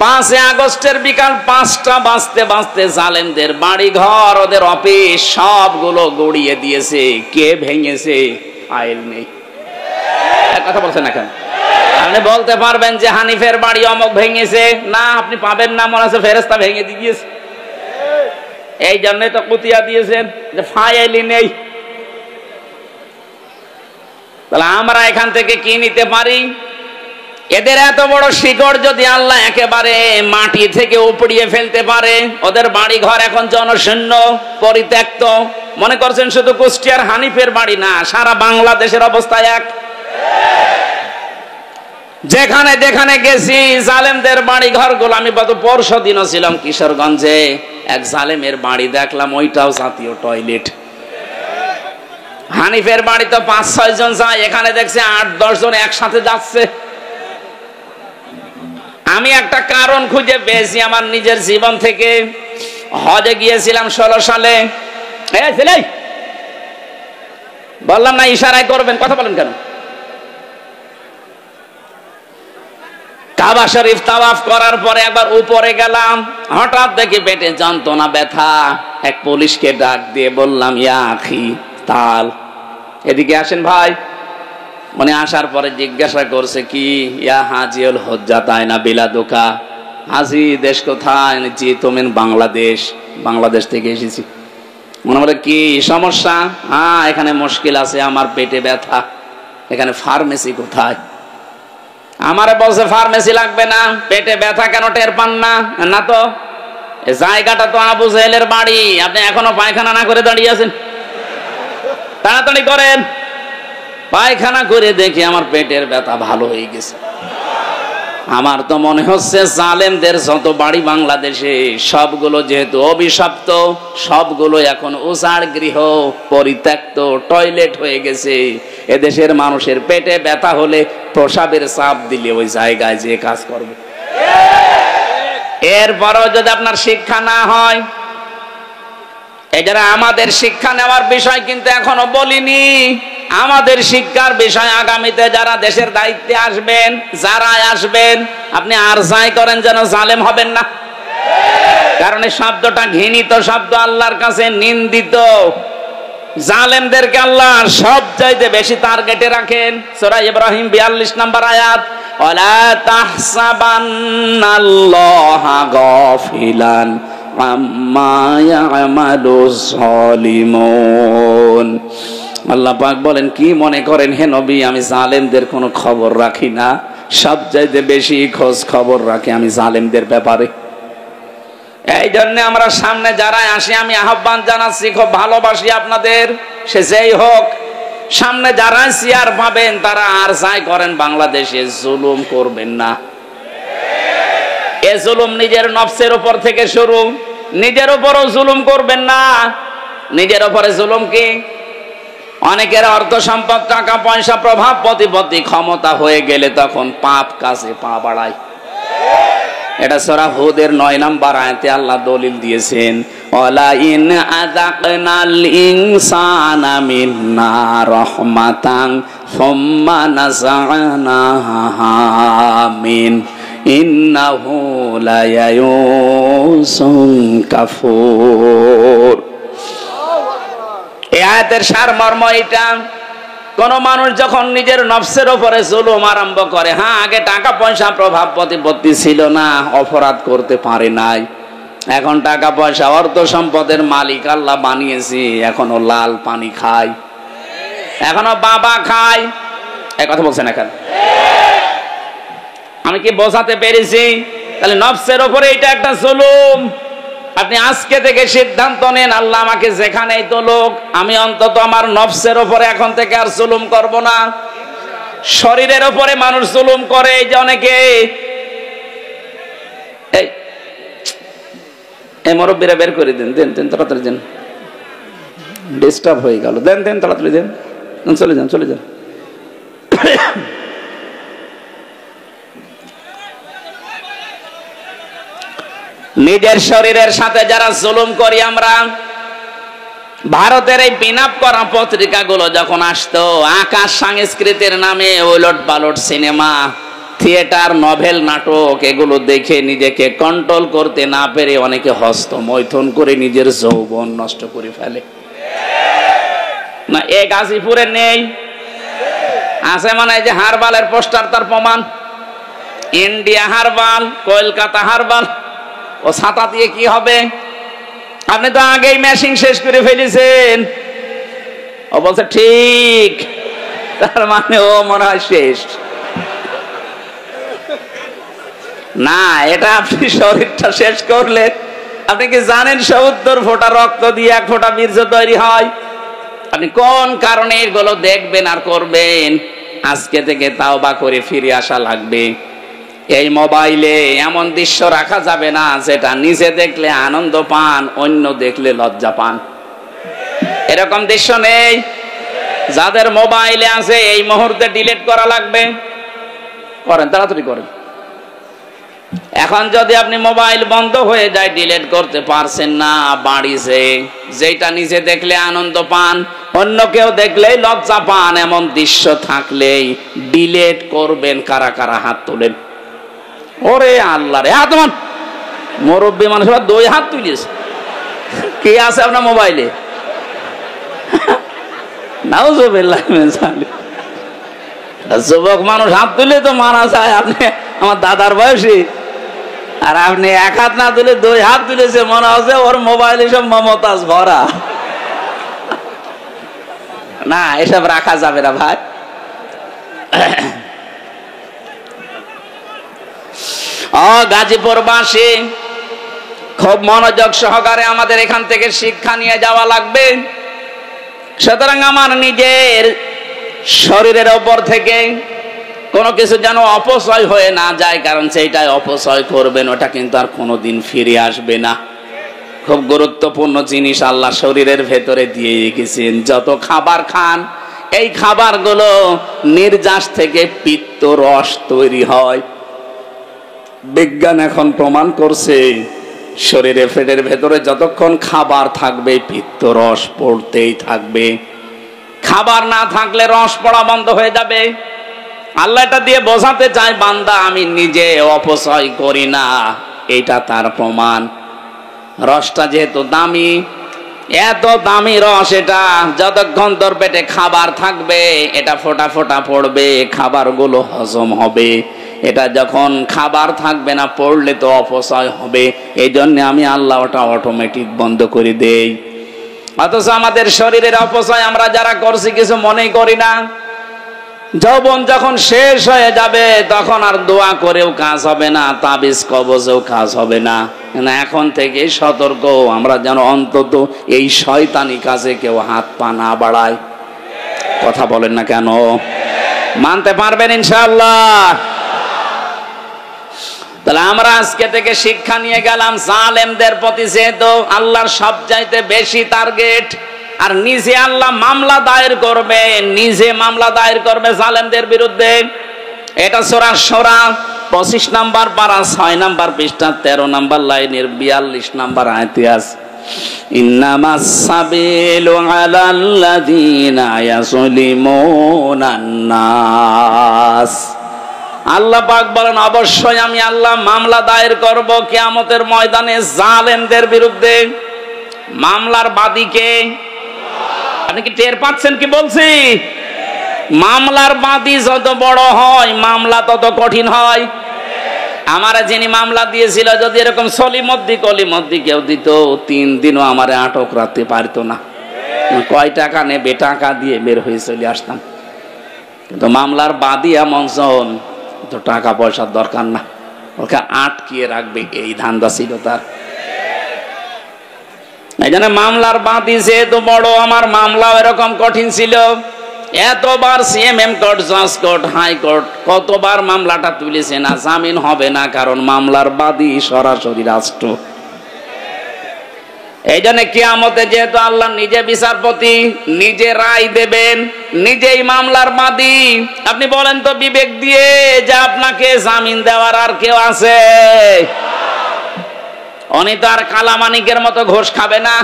5 আগস্টের বিকাল 5টা বাজতে বাজতে জালেমদের বাড়ি ঘর, ওদের অফিস সবগুলো গড়িয়ে দিয়েছে। কে ভেঙেছে? ফাইল নেই। কথা বলছেন না কেন? আপনি বলতে পারবেন যে হানিফের বাড়ি অমুক ভেঙেছে? না, আপনি পাবেন না, মনে হচ্ছে ফেরেশতা ভেঙে দিয়েছে। এই জন্যই তো কুতিয়া দিয়েছেন যে ফাইলই নেই। তাহলে আমরা এখান থেকে কি নিতে পারি? এদের এত বড় শিকড় যদি আল্লাহ একেবারে মাটি থেকে উপড়িয়ে ফেলতে পারে, ওদের বাড়ি ঘর এখন জনশূন্য পরিত্যক্ত। মনে করছেন শুধু কুষ্টিয়ার হানিফের বাড়ি না, সারা বাংলাদেশের অবস্থা এক। যেখানে যেখানে গেছি জালেমদের বাড়ি ঘরগুলো, আমি গত পরশু দিনও ছিলাম কিশোরগঞ্জে, এক জালেমের বাড়ি দেখলাম, ওইটাও জাতীয় টয়লেট। হানিফের বাড়ি তো 5-6 জন যায়, এখানে দেখছে 8-10 জন একসাথে যাচ্ছে। আমি একটা কারণ খুঁজে পেয়েছি আমার নিজের জীবন থেকে। হজে গিয়েছিলাম 16 সালে। বললাম না ইশারায় করবেন, কথা বলেন কেন? কাবা শরীফ তাওয়াফ করার পরে একবার উপরে গেলাম, হঠাৎ দেখি পেটে যন্ত্রণা, ব্যথা। এক পুলিশকে ডাক দিয়ে বললাম ইয়া আখি তাল, এদিকে আসেন ভাই। উনি আসার পরে জিজ্ঞাসা করছে কি, ইয়া হাজিউল হজ্জাত আয়না বিলাদুকা, হাজি দেশ কোথায়? জি তুমিন বাংলাদেশ। বাংলাদেশ থেকে এসেছি। মনে বলে কি সমস্যা? হ্যাঁ এখানে মুশকিল আছে, আমার পেটে ব্যথা। এখানে ফার্মেসি কোথায়? আমারে বলছে ফার্মেসি লাগবে না, পেটে ব্যথা কেন টের পান না? না তো জায়গাটা তো আবু জেহেলের বাড়ি, আপনি এখনো পায়খানা না করে দাঁড়িয়ে আছেন, তাড়াতাড়ি করেন। পায়খানা করে দেখি আমার পেটের ব্যথা ভালো হয়ে গেছে। আমার তো মনে হচ্ছে জালেমদের যত বাড়ি বাংলাদেশে সবগুলো যেহেতু অভিশপ্ত, সবগুলো এখন উজাড় গৃহ, পরিত্যক্ত টয়লেট হয়ে গেছে। এদেশের মানুষের পেটে ব্যথা হলে প্রসাবের চাপ দিলে ওই জায়গায় যে কাজ করবে। এরপরও যদি আপনার শিক্ষা না হয়, এই যারা আমাদের শিক্ষা নেওয়ার বিষয় কিন্তু এখনো বলিনি। আমাদের শিক্ষার বিষয় আগামীতে যারা দেশের দায়িত্বে আসবেন, যারা আসবেন, আপনি আর যাই করেন যেন জালেম হবেন না। কারণ এই শব্দটা ঘৃণিত শব্দ, আল্লাহর কাছে নিন্দিত। জালেমদেরকে আল্লাহ সব চাইতে বেশি টার্গেটে রাখেন। সূরা ইব্রাহিম 42 নম্বর আয়াত, ওয়ালা তাহসাবান্নাল্লাহা গাফিলান আম্মা ইয়ামালুজ জালিমুন। আল্লাহ পাক বলেন, কি মনে করেন হে নবী আমি জালেমদের কোনো খবর রাখি না? সবচাইতে বেশি খোঁজ খবর রাখি আমি জালেমদের ব্যাপারে। এই জন্য আমরা সামনে যারা আসি আমি আহ্বান জানাচ্ছি, খুব ভালোবাসি আপনাদের, সে যেই হোক, সামনে যারা চেয়ার পাবেন তারা আর যাই করেন বাংলাদেশে জুলুম করবেন না। এ জুলুম নিজের নফসের উপর থেকে শুরু, নিজের উপরও জুলুম করবেন না। নিজের উপরে জুলুম কি? অনেকের অর্থ সম্পদ, টাকা পয়সা, প্রভাব প্রতিপত্তি, ক্ষমতা হয়ে গেলে তখন পাপ কাজে পা বাড়ায়। এটা সূরা হুদের 9 নম্বর আয়াতে আল্লাহ দলিল দিয়েছেন, ওয়ালা ইন আযাকনাল ইনসানা মিন্না রাহমাতান সুম্মা নাযা'নাহা মিন ইন্নাহু লায়ায়ুসুন কাফুর। এই আয়াতের সারমর্ম এটা, কোন মানুষ যখন নিজের নফসের উপরে জুলুম আরম্ভ করে, হ্যাঁ আগে টাকা পয়সা প্রভাব প্রতিপত্তি ছিল না, অপরাধ করতে পারে নাই, এখন টাকা পয়সা অর্থ সম্পদের মালিক আল্লাহ বানিয়েছি, এখনো লাল পানি খায়, এখনো বাবা খায়। এই কথা বলছেন এখন? আমি কি বোঝাতে পেরেছি? তাহলে নফসের উপরে এটা একটা জুলুম। আপনি আজকে থেকে সিদ্ধান্ত নেন, আল্লাহ আমাকে যেখানেই তোলুক, আমি অন্তত আমার নফসের উপরে এখন থেকে আর জুলুম করব না। শরীরের উপরে মানুষ জুলুম করে, এই যে অনেকে, এই মুরব্বীরা বের করে দেন, দেন দেন তাড়াতাড়ি দেন, ডিস্টার্ব হয়ে গেল, দেন দেন তাড়াতাড়ি দেন, চলে যান চলে যান। নিজের শরীরের সাথে যারা জুলুম করি আমরা, ভারতের এই পিনআপ করা পত্রিকাগুলো যখন আসতো, আকাশ সংস্কৃতির নামে ওলট পালট সিনেমা, থিয়েটার, নভেল, নাটক, এগুলো দেখে নিজেকে কন্ট্রোল করতে না পেরে অনেকে হস্তমৈথুন করে নিজের যৌবন নষ্ট করে ফেলে। না এ গাজীপুরে নেই? আছে মানে এই যে হারবালের পোস্টার, তার প্রমাণ। ইন্ডিয়া হারবাল, কলকাতা হারবাল, ও ছাতা দিয়ে কি হবে? আপনি তো আগেই মেশিন শেষ করে ফেলেছেন। ও বলছে ঠিক, তার মানে ও মনে হয় শেষ না। এটা আপনি শরীরটা শেষ করলে, আপনি কি জানেন ৭০ ফোঁটা রক্ত দিয়ে 1 ফোঁটা বীর্য তৈরি হয়? আপনি কোন কারণে এগুলো দেখবেন আর করবেন? আজকে থেকে তাওবা করে ফিরে আসা লাগবে। এই মোবাইলে এমন দৃশ্য রাখা যাবে না যেটা নিজে দেখলে আনন্দ পান, অন্য দেখলে লজ্জা পান। এরকম দৃশ্য নেই। যাদের মোবাইলে আছে এই মুহূর্তে ডিলিট করা লাগবে। করেন, তাড়াতাড়ি করেন। এখন যদি আপনি মোবাইল বন্ধ হয়ে যায়, ডিলিট করতে পারছেন না, বাড়িতে যেটা নিজে দেখলে আনন্দ পান, অন্য কেউ দেখলেই লজ্জা পান, এমন দৃশ্য থাকলেই ডিলিট করবেন। কারা কারা হাত তোলেন? ওরে আল্লাহ রে, হাত মান। মুরব্বী মানুষ 2 হাত তুলিস। কে আছে আপনার মোবাইলে? নাউজুবিল্লাহ মিন যালিক। যুবক মানুষ হাত তুলে তো মারা যায়। আপনি আমার দাদার বয়সী, আর আপনি 1 হাত না তুলে 2 হাত তুলেছে, মনে হচ্ছে ওর মোবাইলে সব মমতাজ ভরা। না, এসব রাখা যাবে না ভাই। গাজীপুরবাসী খুব মনোযোগ সহকারে আমাদের এখান থেকে শিক্ষা নিয়ে যাওয়া লাগবে। সুতরাং আমার নিজের শরীরের উপর থেকে কোনো কিছু যেন অপচয় হয়ে না যায়, কারণ সেইটাই অপচয় করবেন ওটা কিন্তু আর কোনোদিন ফিরে আসবে না। খুব গুরুত্বপূর্ণ জিনিস আল্লাহ শরীরের ভেতরে দিয়ে রেখেছেন। যত খাবার খান এই খাবারগুলো নির্যাস থেকে পিত্ত রস তৈরি হয়। বিজ্ঞান এখন প্রমাণ করছে শরীরে পেটের ভেতরে যতক্ষণ খাবার থাকবে পিত্ত রস পড়তেই থাকবে। খাবার না থাকলে রস পড়া বন্ধ হয়ে যাবে। আল্লাহ এটা দিয়ে বোঝাতে চায়, বান্দা আমি নিজে অপচয় করি না, এটা তার প্রমাণ। রসটা যেহেতু দামি, এত দামি রস, এটা যতক্ষণ তোর পেটে খাবার থাকবে এটা ফোঁটা ফোঁটা পড়বে, খাবারগুলো হজম হবে। এটা যখন খাবার থাকবে না, পড়লে তো অপচয় হবে। এই জন্য আমি আল্লাহ ওটা অটোমেটিক বন্ধ করে দেই। অথচ আমাদের শরীরের অপচয় আমরা যারা করছি কিছু মনেই করি না। যৌবন যখন শেষ হয়ে যাবে তখন আর দোয়া করেও কাজ হবে না, তাবিজ কবজেও কাজ হবে না। এখন থেকে সতর্ক, আমরা যেন অন্তত এই শয়তানি কাজে কেউ হাত পা না বাড়ায়। কথা বলেন না কেন? মানতে পারবেন ইনশাআল্লাহ? তাহলে আমরা আজকে থেকে শিক্ষা নিয়ে গেলাম, জালেমদের প্রতি যেহেতু আল্লাহর সবচাইতে বেশি টার্গেট, আর নিজে আল্লাহ মামলা দায়ের করবে, নিজে মামলা দায়ের করবে জালেমদের বিরুদ্ধে। এটা সূরা শুরা 25 নম্বর পারা 6 নম্বর পৃষ্ঠা 13 নম্বর লাইনের 42 নম্বর আয়াতে আছে, ইন্নামাস সাবিলু আলাল্লাযীনা ইয়াযলিমুনান নাস। আল্লাহ পাক বলেন, অবশ্যই আমি আল্লাহ মামলা দায়ের করব কিয়ামতের ময়দানে জালেমদের বিরুদ্ধে। মামলার বাদীকে আপনি কি টের পাচ্ছেন কি বলছি? মামলার বাদী যত বড় হয় মামলা তত কঠিন হয়। আমার যিনি মামলা দিয়েছিল যদি এরকম সলিমদ্দি কলিমদ্দি কেউ দিত, 3 দিনও আমারে আটক রাখতে পারতো না। কয় টাকা নেবে, টাকা দিয়ে বের হয়ে চলে আসতাম। কিন্তু মামলার বাদী এমন জন, তো টাকা পয়সার দরকার না, ওকে আটকিয়ে রাখবে, এই ধান্দা ছিল তার। এই জন্য মামলার বাদী যেহেতু বড়, আমার মামলাও এরকম কঠিন ছিল। এতবার সিএমএম কোর্ট, জাজ কোর্ট, হাইকোর্ট কতবার মামলাটা তুলেছে না, জামিন হবে না, কারণ মামলার বাদী সরাসরি রাষ্ট্র। এই জন্য কিয়ামতে যেহেতু আল্লাহ নিজে বিচারপতি, নিজে রায় দেবেন, নিজেই মামলার বাদী। আপনি বলেন তো বিবেক দিয়ে যে আপনাকে জামিন দেওয়ার আর কেউ আছে? উনি তো আর কালামানিকের মতো ঘোষ খাবে না।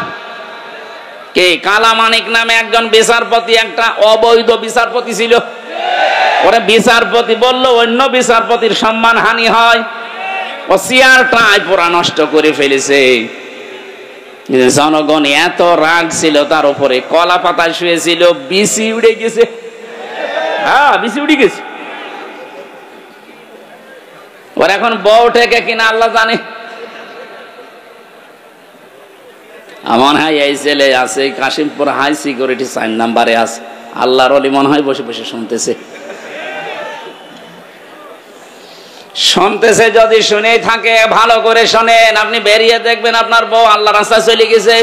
কে কালামানিক নামে একজন বিচারপতি, একটা অবৈধ বিচারপতি ছিল। ওরে বিচারপতি বললো অন্য বিচারপতির সম্মান হানি হয়। ও চেয়ারটাই পুরা নষ্ট করে ফেলেছে। জনগণ এত রাগ ছিল তার উপরে, কলা পাতায় শুয়েছিল, বিসি উড়ে গেছে। হ্যাঁ, বিসি উড়ে গেছে। ওর এখন বউ থেকে কিনা আল্লাহ জানে। আমার হয় এই ছেলে আছে কাশিমপুর হাই সিকিউরিটি 4 নম্বরে আছে। আল্লাহর ওলি মনে হয় বসে বসে শুনতেছে। শুনতেছে যদি শুনেই থাকে, ভালো করে শোনেন। আপনি বেরিয়ে দেখবেন আপনার বউ আল্লাহর রাস্তায় চলে গেছে,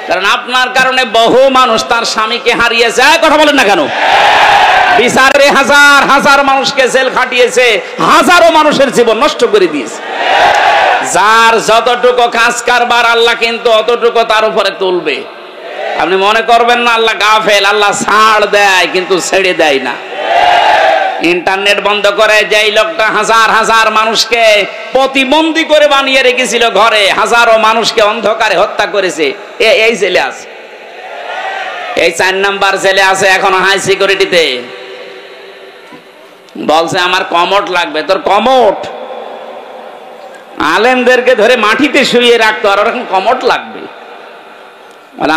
কারণ আপনার কারণে বহু মানুষ তার স্বামীকে হারিয়েছে। কথা বলেন না কেন? বিচারে হাজার হাজার মানুষকে জেল খাটিয়েছে, হাজারো মানুষের জীবন নষ্ট করে দিয়েছে। যার যতটুকু কাজ কারবার আল্লাহ কিন্তু অতটুকু তার উপরে তুলবে। আপনি মনে করবেন না আল্লাহ গাফেল, আল্লাহ ছাড় দেয় কিন্তু ছেড়ে দেয় না। ইন্টারনেট বন্ধ করে যেই লোকটা হাজার হাজার মানুষকে প্রতিবন্ধী করে বানিয়ে রেখেছিল ঘরে, হাজারো মানুষকে অন্ধকারে হত্যা করেছে, এই জেলে আছে। এই 4 নাম্বার জেলে আছে এখনো হাই সিকিউরিটিতে। বলছে আমার কমোড লাগবে। তোর কমোড? আলেমদেরকে ধরে মাটিতে শুয়ে রাখতো, আর ওরকম কমোড লাগবে?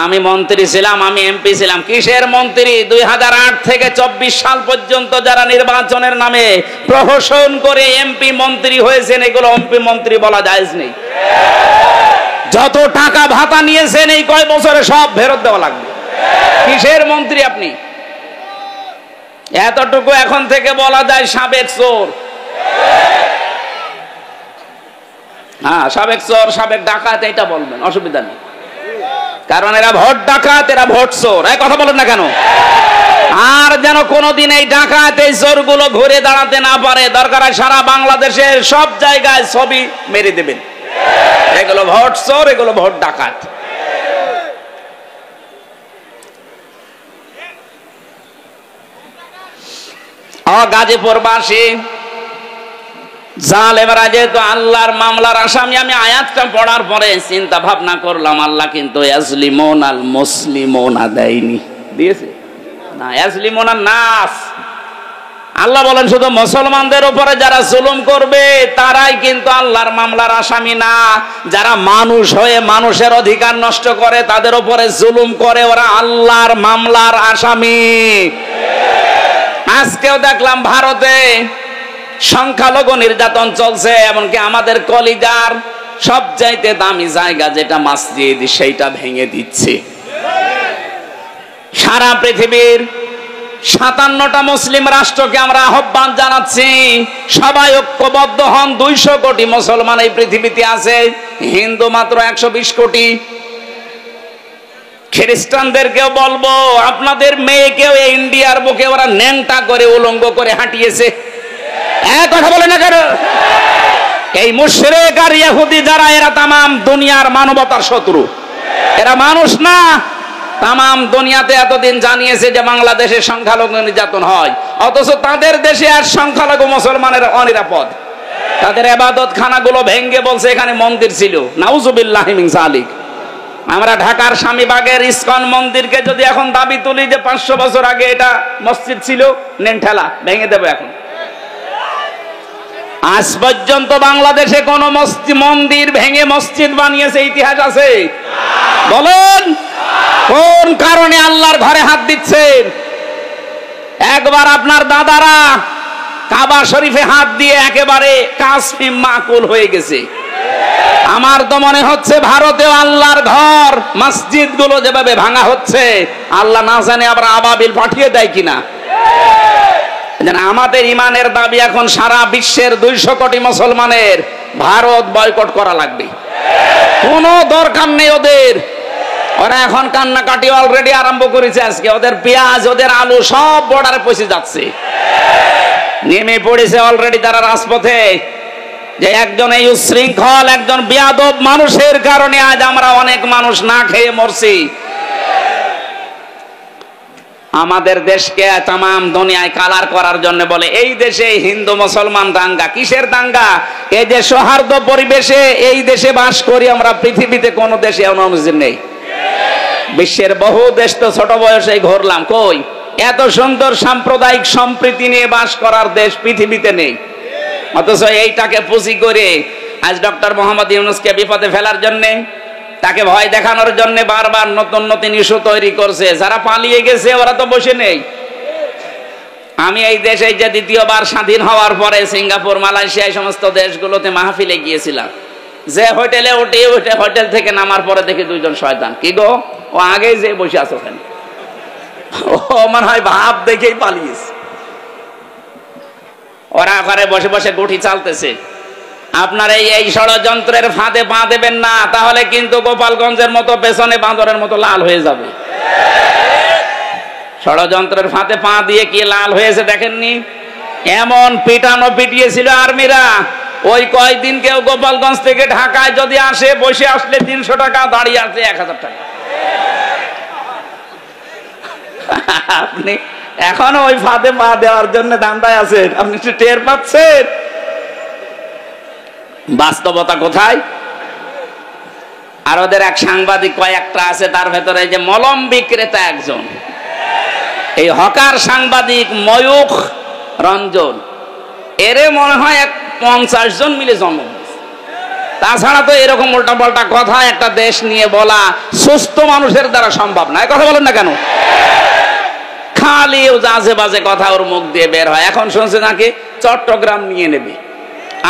আমি মন্ত্রী ছিলাম, আমি এমপি ছিলাম। কিসের মন্ত্রী? 2008 থেকে 24 সাল পর্যন্ত যারা নির্বাচনের নামে প্রহসন করে এমপি মন্ত্রী হয়েছেন, এগুলো এমপি মন্ত্রী বলা জায়েজ নেই। যত টাকা ভাতা নিয়েছেন এই কয় বছরে সব ফেরত দেওয়া লাগবে। কিসের মন্ত্রী আপনি? এতটুকু এখন থেকে বলা যায় সাবেক চোর। হ্যাঁ, সাবেক চোর, সাবেক ডাকাত, এটা বলবেন, অসুবিধা নেই। কারণ এরা ভোট ডাকাত, এরা ভোট চোর। এই কথা বলেন না কেন? আর যেন কোনোদিন এই ডাকাত এই চোরগুলো ঘুরে দাঁড়াতে না পারে। দরকার হয় সারা বাংলাদেশের সব জায়গায় ছবি মেরে দেবেন, এগুলো ভোট চোর, এগুলো ভোট ডাকাত। গাজীপুরবাসী জালেমরা যেহেতু আল্লাহর মামলার আসামি, আমি আয়াতটা পড়ার পরে চিন্তা ভাবনা করলাম, আল্লাহ কিন্তু ইয়াজলিমুন আল মুসলিমুনা দেয়নি, দিয়েছে না, ইয়াজলিমুন আন নাস। আল্লাহ বলেন শুধু মুসলমানদের উপরে যারা জুলুম করবে তারাই কিন্তু আল্লাহর মামলার আসামি না, যারা মানুষ হয়ে মানুষের অধিকার নষ্ট করে তাদের উপরে জুলুম করে ওরা আল্লাহর মামলার আসামি। আজকেও দেখলাম ভারতে সংখ্যালঘু নির্যাতন চলছে, এমনকি আমাদের কলিজার সবচাইতে দামি জায়গা যেটা মসজিদ সেইটা ভেঙে দিচ্ছে। সারা পৃথিবীর 57টা মুসলিম রাষ্ট্রকে আমরা আহ্বান জানাচ্ছি, সবাই ঐক্যবদ্ধ হন। 200 কোটি মুসলমান এই পৃথিবীতে আছে, হিন্দু মাত্র 120 কোটি। খ্রিস্টানদেরকেও বলবো আপনাদের মেয়েকেও ইন্ডিয়ার বুকে ওরা ন্যাংটা করে উলঙ্গ করে হাঁটিয়েছে, কথা বলে না কেন? এই মুশরিক আর ইহুদি যারা, এরা তামাম দুনিয়ার মানবতার শত্রু, এরা মানুষ না। তামাম দুনিয়াতে এতদিন জানিয়েছে যে বাংলাদেশে সংখ্যালঘু নির্যাতন হয়, অথচ তাদের দেশে আর সংখ্যালঘু মুসলমানের অনিরাপদ। তাদের ইবাদত খানাগুলো ভেঙ্গে বলছে এখানে মন্দির ছিল, নাউজুবিল্লাহি মিন যালিক। আমরা ঢাকার স্বামীবাগের ইসকন মন্দিরকে যদি এখন দাবি তুলি যে 500 বছর আগে এটা মসজিদ ছিল, নেন ঠেলা, ভেঙে দেবো এখন। আজ পর্যন্ত বাংলাদেশে কোন মন্দির ভেঙে মসজিদ বানিয়েছে ইতিহাস আছে? বলেন কোন কারণে আল্লাহর ঘরে হাত দিচ্ছেন? একবার আপনার দাদারা কাবা শরীফে হাত দিয়ে একেবারে কাসমিম মাকুল হয়ে গেছে। আমার তো মনে হচ্ছে ভারতেও আল্লাহর ঘর মসজিদ গুলো যেভাবে ভাঙা হচ্ছে, আল্লাহ না জানে আবার আবাবিল পাঠিয়ে দেয় কিনা। আমাদের ইমানের দাবি এখন সারা বিশ্বের 200 কোটি মুসলমানের ভারত বয়কট করা লাগবে, কোনো দরকার নেই ওদের। ওরা এখন কান্নাকাটি অলরেডি আরম্ভ করেছে। আজকে ওদের পেঁয়াজ, ওদের আলু সব বর্ডারে পৌঁছে যাচ্ছে, নেমে পড়েছে অলরেডি তারা রাজপথে। যে একজন এই উশৃঙ্খল, একজন বেয়াদব মানুষের কারণে আজ আমরা অনেক মানুষ না খেয়ে মরছি। আমাদের দেশকে তামাম দুনিয়ায় কালার করার জন্য বলে এই দেশে হিন্দু মুসলমান দাঙ্গা। কিসের দাঙ্গা? এই যে সৌহার্দ্য পরিবেশে এই দেশে বাস করি আমরা, পৃথিবীতে কোন দেশে এমন নেই। বিশ্বের বহু দেশ তো ছোট বয়সে ঘুরলাম, কই এত সুন্দর সাম্প্রদায়িক সম্প্রীতি নিয়ে বাস করার দেশ পৃথিবীতে নেই। অথচ এইটাকে পুঁজি করে আজ ডক্টর মোহাম্মদ ইউনূসকে বিপদে ফেলার জন্য, তাকে ভয় দেখানোর জন্য বারবার নতুন নতুন ইস্যু তৈরি করছে। যারা পালিয়ে গেছে ওরা তো বসে নেই। আমি এই দেশে যে দ্বিতীয়বার স্বাধীন হওয়ার পরে সিঙ্গাপুর, মালয়েশিয়া এই সমস্ত দেশগুলোতে মাহফিলে গিয়েছিলাম। যে হোটেলে উঠে হোটেল থেকে নামার পরে দেখি 2 জন শয়তান। কি গো, ও আগেই যে বসে আছে ওখানে, ও মনে হয় ভাব দেখেই পালিয়েছে। ওরা ঘরে বসে বসে গুটি চালতেছে। আপনার এই ষড়যন্ত্রের ফাঁদে পা দেবেন না, তাহলে কিন্তু গোপালগঞ্জের মতো পেছনে বাঁদরের মতো লাল হয়ে যাবে। ষড়যন্ত্রের ফাঁদে পা দিয়ে কি লাল হয়েছে দেখেননি? এমন পিটানো পিটিয়েছিল আর্মিরা। ওই কয়েকদিন কেউ গোপালগঞ্জ থেকে ঢাকায় যদি আসে, বসে আসলে 300 টাকা, দাঁড়িয়ে আসলে 1000 টাকা। আপনি এখনো ওই ফাঁদে পা দেওয়ার জন্য দান্দায় আছেন, আপনি টের পাচ্ছেন বাস্তবতা কোথায়? আর ওদের এক সাংবাদিক কয়েকটা আছে, তার ভেতরে যে মলম বিক্রেতা একজন, এই হকার সাংবাদিক ময়ূখ রঞ্জন, এরে মনে হয় 50 জন মিলে জন্ম দিয়েছে। তাছাড়া তো এরকম উল্টা পাল্টা কথা একটা দেশ নিয়ে বলা সুস্থ মানুষের দ্বারা সম্ভব না। কথা বলেন না কেন? খালি আজে বাজে কথা ওর মুখ দিয়ে বের হয়। এখন শুনছে নাকি চট্টগ্রাম নিয়ে নেবে।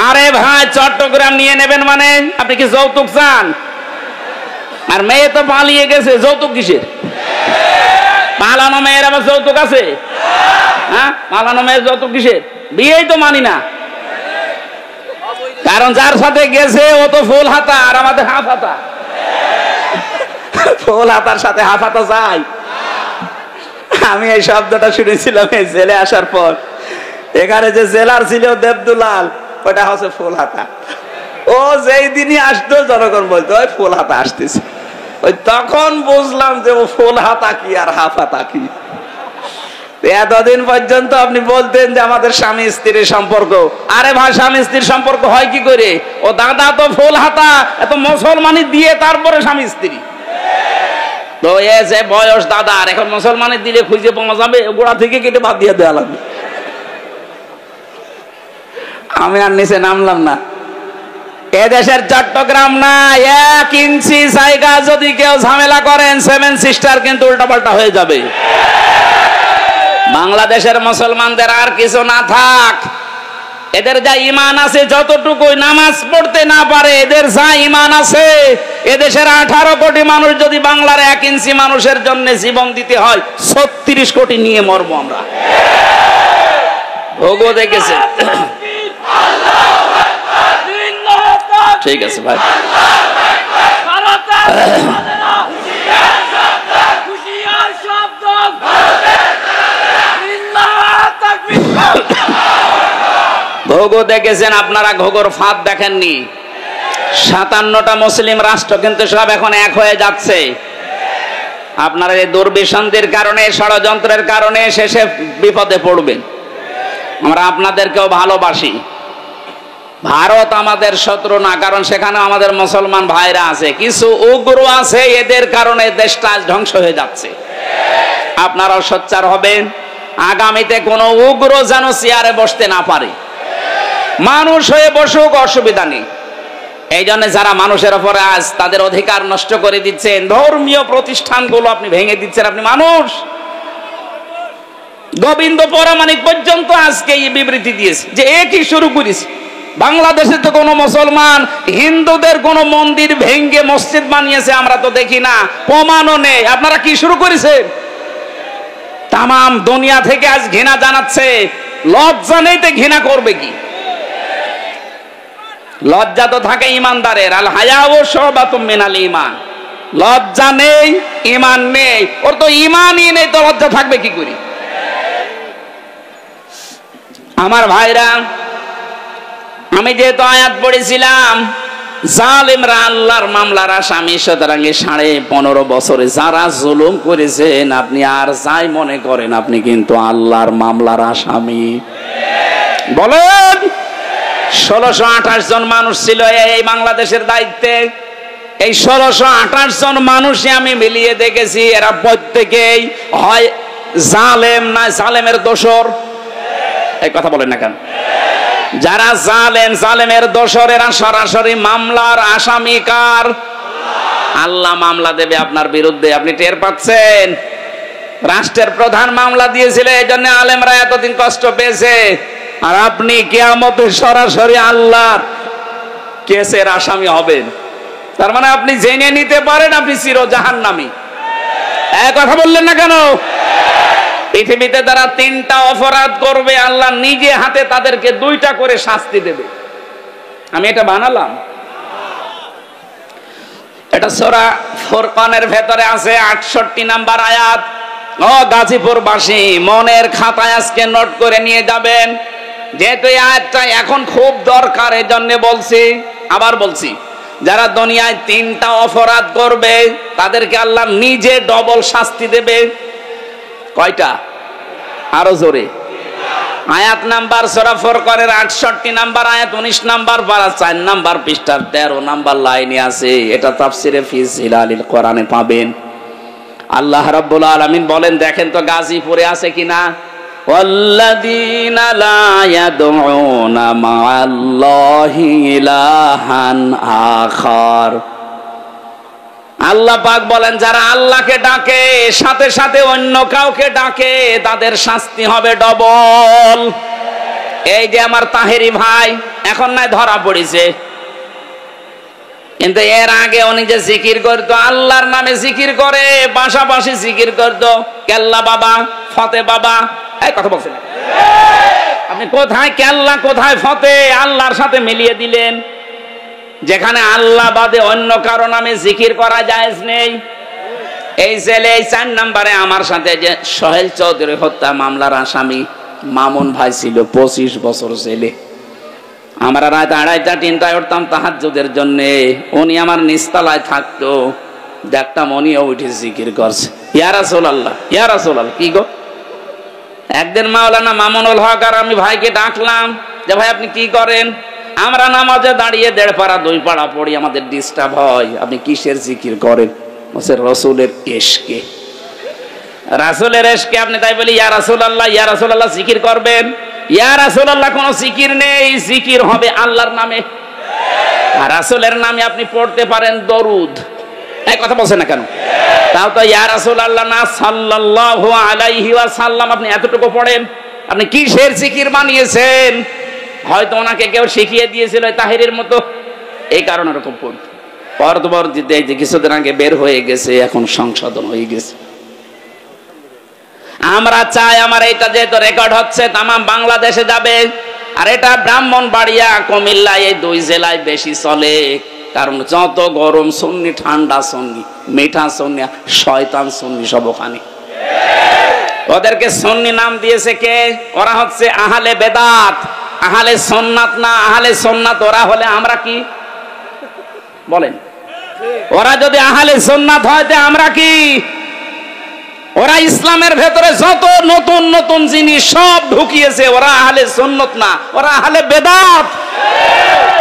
আরে ভাই, চট্টগ্রাম নিয়ে নেবেন মানে আপনি কি যৌতুক চান? আর মেয়ে তো পালিয়ে গেছে, যৌতুক কিসের? পালানো মেয়ের আবার যৌতুক আছে? হ্যাঁ, পালানো মেয়ের যৌতুক কিসের? বিয়েই তো মানি না। কারণ যার সাথে গেছে ও তো ফুল হাতা, আর আমাদের হাফ হাতা। ফুল হাতার সাথে হাফ হাতা যায়? আমি এই শব্দটা শুনেছিলাম এই জেলে আসার পর। এখানে যে জেলার ছিল দেবদুলাল, ওটা হচ্ছে ফুল হাতা। ও যেই দিনই আসতো জনগণ বলতো ওই ফুল হাতা আসতেছে। ওই তখন বুঝলাম যে ও ফুল হাতা কি আর হাফ হাতা কি। এতদিন পর্যন্ত আপনি বলতেন যে আমাদের স্বামী স্ত্রীর সম্পর্ক, আরে ভাই স্বামী স্ত্রীর সম্পর্ক হয় কি করে? ও দাদা তো ফুল হাতা, এত মুসলমানি দিয়ে তারপরে স্বামী স্ত্রী। তো এ যে বয়স দাদা, আর এখন মুসলমানি দিলে খুঁজে পাওয়া যাবে? গোড়া থেকে কেটে বাদ দিয়ে দেওয়া লাগবে। আমি আর নিচে নামলাম না। এদেশের চট্টগ্রাম না, 1 ইঞ্চি জায়গা যদি কেউ ঝামেলা করেন, 7 সিস্টার কিন্তু উল্টাপাল্টা হয়ে যাবে। বাংলাদেশের মুসলমানদের আর কিছু না থাক, এদের যা ঈমান আছে যতটুকু নামাজ পড়তে না পারে, এদের যা ঈমান আছে, এদেশের 18 কোটি মানুষ যদি বাংলার 1 ইঞ্চি মানুষের জন্য জীবন দিতে হয়, 36 কোটি নিয়ে মরবো আমরা। ভোগও দেখেছে। ঠিক আছে ভাই। ঘোগো দেখেছেন আপনারা, ঘোগোর ফাঁদ দেখেননি? 57টা মুসলিম রাষ্ট্র কিন্তু সব এখন এক হয়ে যাচ্ছে। আপনারা এই দুর্বিসন্ধির কারণে, ষড়যন্ত্রের কারণে শেষে বিপদে পড়বেন। আমরা আপনাদেরকেও ভালোবাসি। ভারত আমাদের শত্রু না, কারণ সেখানে আমাদের মুসলমান ভাইরা আছে। কিছু উগ্র আছে, এদের কারণে দেশটা ধ্বংস হয়ে যাচ্ছে। আপনারাও সোচ্চার হবেন, আগামীতে কোনো উগ্র যেন চেয়ারে বসতে না পারে। মানুষ হয়ে বসুক, অসুবিধা নেই। এই জন্য যারা মানুষের উপরে আজ তাদের অধিকার নষ্ট করে দিচ্ছেন, ধর্মীয় প্রতিষ্ঠানগুলো আপনি ভেঙে দিচ্ছেন, আপনি মানুষ। গোবিন্দ পরামানিক পর্যন্ত আজকে এই বিবৃতি দিয়েছে যে এ কি শুরু করেছে। বাংলাদেশে তো কোনো মুসলমান হিন্দুদের কোনো মন্দির ভেঙে মসজিদ বানিয়েছে আমরা তো দেখি না, প্রমাণও নেই। আপনারা কি শুরু করেছেন? তামাম দুনিয়া থেকে আজ ঘৃণা জানাচ্ছে। লজ্জা নেই তো ঘৃণা করবে কি? লজ্জা তো থাকে ইমানদারের। আল হায়াউ শুবাতুম মিনাল ঈমান। লজ্জা নেই, ঈমান নেই। ওর তো ঈমানই নেই, তো লজ্জা থাকবে কি করে? আমার ভাইরা, আমি যেহেতু আয়াত পড়েছিলাম, জালেমরা আল্লাহর মামলার আসামি, সুতরাং 15.5 বছরে যারা জুলুম করেছেন, আপনি আর যাই মনে করেন, আপনি কিন্তু আল্লাহর মামলার আসামি। বলেন, 1628 জন মানুষ ছিল এই বাংলাদেশের দায়িত্বে। এই 1628 জন মানুষই আমি মিলিয়ে দেখেছি, এরা প্রত্যেকেই হয় জালেম না জালেমের দোসর। এই কথা বলেন না কেন? যারা জালেম, জালেমের দোসর, এরা সরাসরি মামলার আসামি কার? আল্লাহ মামলা দেবে আপনার বিরুদ্ধে। আপনি টের পাচ্ছেন? রাষ্ট্রের প্রধান মামলা দিয়েছিল, এই জন্য আলেমরা এতদিন কষ্ট পেয়েছে। আর আপনি কিয়ামতে সরাসরি আল্লাহর কেসের আসামি হবেন। তার মানে আপনি জেনে নিতে পারেন আপনি চির জাহান্নামী। এক কথা বললেন না কেন? পৃথিবীতে তারা 3টা অপরাধ করবে, আল্লাহ নিজে হাতে তাদেরকে 2টা করে শাস্তি দেবে। আমি এটা বানালাম, এটা সূরা ফুরকানের ভেতরে আছে 68 নাম্বার আয়াত। ও গাজীপুরবাসী, মনের খাতায় আজকে নোট করে নিয়ে যাবেন, যেহেতু এই আয়াতটা এখন খুব দরকার, এই জন্য বলছি। আবার বলছি, যারা দুনিয়ায় 3টা অপরাধ করবে তাদেরকে আল্লাহ নিজে ডবল শাস্তি দেবে। কয়টা? আরো জোরে। আয়াত নাম্বার সূরা ফুরকানের 68 নাম্বার আয়াত, 19 নাম্বার পারা, 4 নাম্বার পৃষ্ঠার 13 নাম্বার লাইনে আছে। এটা তাফসিরে ফি জিলালিল কোরআনে পাবেন। আল্লাহ রাব্বুল আলামিন বলেন, দেখেন তো গাজীপুরে আছে কিনা। ওয়াল্লাযীনা লা ইয়াদউনা মা'আল্লাহি ইলাহান আখার। আল্লাহ পাক বলেন, যারা আল্লাহকে ডাকে সাথে সাথে অন্য কাউকে ডাকে, তাদের শাস্তি হবে ডবল। এই যে আমার তাহেরি ভাই এখন নাই ধরা পড়েছে, কিন্তু এর আগে উনি যে জিকির করতো, আল্লাহর নামে জিকির করে, পাশাপাশি জিকির করতো কেল্লা বাবা, ফতে বাবা। এই কথা বলছেন আপনি, কোথায় কেল্লা কোথায় ফতে? আল্লাহর সাথে মিলিয়ে দিলেন। যেখানে আল্লাহ বাদে অন্য কারো নামে জিকির করা জায়েজ নেই। এই জেলে 4 নম্বরে আমার সাথে যে সোহেল চৌধুরী হত্যা মামলার আসামি মামুন ভাই ছিল, 25 বছর জেলে। আমরা রাত 2:30টা 3টায় উঠতাম তাহাজ্জুদের জন্য, উনি আমার নিচতলায় থাকতো, দেখতাম উনিও উঠে জিকির করছে, ইয়া রাসূলুল্লাহ ইয়া রাসূলুল্লাহ। কি গো, একদিন মাওলানা মামুনুল হক আর আমি ভাইকে ডাকলাম যে ভাই আপনি কি করেন? আমরা নামাজে দাঁড়িয়ে 1.5 পারা 2 পারা পড়ি, আমাদের ডিস্টার্ব হয়। আপনি কিসের জিকির করেন? বলছে রাসূলের ইশকে। রাসূলের ইশকে আপনি তাই বলি ইয়া রাসূলুল্লাহ ইয়া রাসূলুল্লাহ জিকির করবেন? ইয়া রাসূলুল্লাহ কোনো জিকির নেই, জিকির হবে আল্লাহর নামে। আর রাসূলের নামে আপনি পড়তে পারেন দরুদ। এই কথা বলছেন না কেন? তাও তো ইয়া রাসূলুল্লাহ না সাল্লাল্লাহু আলাইহি ওয়াসাল্লাম আপনি এতটুকু পড়েন। আপনি কিসের জিকির বানিয়েছেন? হয়তো ওনাকে কেউ শিখিয়ে দিয়েছিল তাহিরের মতো, এই কারণে এরকম পড়ত। পরবর্তীতে এই যে কিছুদিন আগে বের হয়ে গেছে, এখন সংশোধন হয়ে গেছে। আমরা চাই আমার এটা যেহেতু রেকর্ড হচ্ছে তাম বাংলাদেশে যাবে, আর এটা ব্রাহ্মণবাড়িয়া কুমিল্লা এই 2 জেলায় বেশি চলে। কারণ যত গরম সুন্নি, ঠান্ডা সুন্নি, মিঠা সুন্নি, শয়তান সুন্নি সব ওখানে। ওদেরকে সুন্নি নাম দিয়েছে কে? ওরা হচ্ছে আহলে বেদাত, আহলে সুন্নাত না। আহলে সুন্নাত ওরা হলে আমরা কি বলেন? ওরা যদি আহলে সুন্নাত হয় তে আমরা কি? ওরা ইসলামের ভেতরে যত নতুন নতুন জিনিস সব ঢুকিয়েছে, ওরা আহলে সুন্নাত না, ওরা আহলে বেদাত।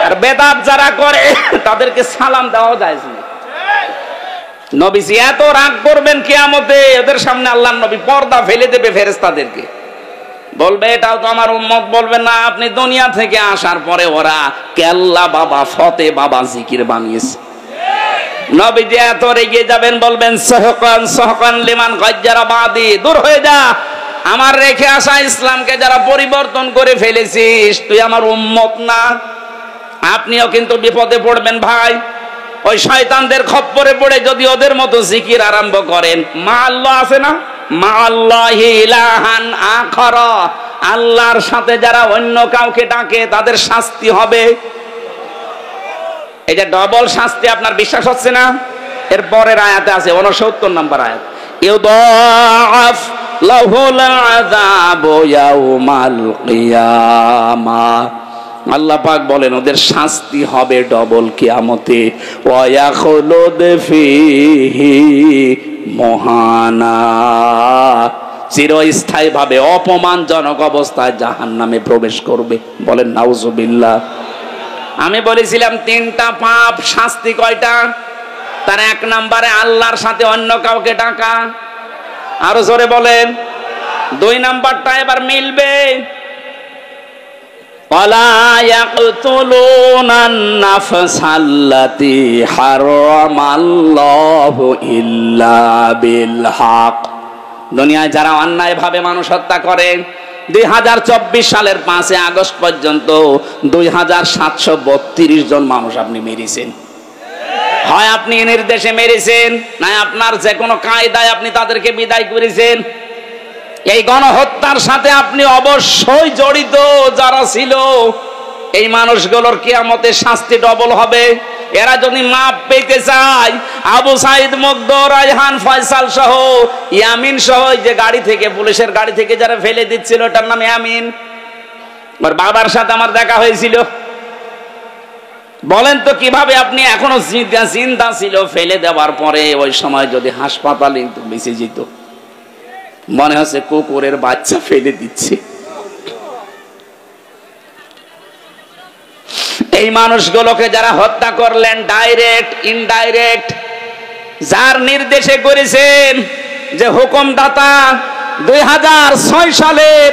আর বেদাত যারা করে তাদেরকে সালাম দেওয়া যায় না। নবীজি এত রাগ করবেন কিয়ামতে, ওদের সামনে আল্লাহর নবী পর্দা ফেলে দেবে ফেরেশতাদেরকে, বলবে এটাও তো আমার উম্মত। বলবে না, আপনি দুনিয়া থেকে আসার পরে ওরা কেল্লা বাবা ফতে বাবা জিকির বানিয়েছে। নবীজি এত রেগে যাবেন, বলবেন সহকান সহকান লিমান গাজ্জারা বাদি, দূর হয়ে যা, আমার রেখে আসা ইসলামকে যারা পরিবর্তন করে ফেলেছিস তুই আমার উম্মত না। আপনিও কিন্তু বিপদে পড়বেন ভাই। ওই শয়তানদের খপ্পরে পড়ে যদি ওদের মতো জিকির আরম্ভ করেন, মা আল্লাহ আছে না, মা আল্লাহি ইলাহান আখর, আল্লাহর সাথে যারা অন্য কাউকে ডাকে তাদের শাস্তি হবে। এই যে ডবল শাস্তি, আপনার বিশ্বাস হচ্ছে না? এর পরের আয়াতে আছে 69 নম্বর আয়াত, ইউদাফ লাহুল আযাবু ইয়াউমাল কিয়ামাহ। আল্লাহ পাক বলেন ওদের শাস্তি হবে ডবল কিয়ামতে। ওয়া ইয়াখলুদ ফীহি মুহানা, চিরস্থায়ী ভাবে অপমানজনক অবস্থায় জাহান্নামে প্রবেশ করবে। বলেন নাউজুবিল্লাহ। আমি বলেছিলাম 3টা পাপ, শাস্তি কয়টা? তার 1 নম্বরে আল্লাহর সাথে অন্য কাউকে ডাকা, আরো জোরে বলেন। 2 নম্বরটা এবার মিলবে, ওয়ালা ইয়াকতুলুনান নাফসাল্লাতী হারামাল্লাহু ইল্লা বিল হক। দুনিয়ায় যারা অন্যায় ভাবে মানুষ হত্যা করে, 2024 সালের 5 আগস্ট পর্যন্ত 2732 জন মানুষ আপনি মেরেছেন। হয় আপনি নির্দেশে মেরেছেন, না আপনার যে কোনো কায়দায় আপনি তাদেরকে বিদায় করেছেন। এই গণহত্যার সাথে আপনি অবশ্যই জড়িত। যারা ছিল এই মানুষগুলোর কিয়ামতে শাস্তি ডবল হবে। এরা যদি মাপ পেতে চায়, আবু সাইদ মুগ্ধ, রায়হান, ফয়সাল সহ, ইয়ামিন সহ, যে গাড়ি থেকে, পুলিশের গাড়ি থেকে যারা ফেলে দিচ্ছিল ওটার নাম ইয়ামিন, ওর বাবার সাথে আমার দেখা হয়েছিল। বলেন তো কিভাবে আপনি এখনো জিন্দা ছিল, ফেলে দেওয়ার পরে ওই সময় যদি হাসপাতালে বেঁচে যেত, মনে হচ্ছে কুকুরের বাচ্চা ফেলে দিচ্ছে। এই মানুষগুলোকে যারা হত্যা করলেন, ডাইরেক্ট ইনডাইরেক্ট, যার নির্দেশে করেছেন, যে হুকুমদাতা 2006 সালের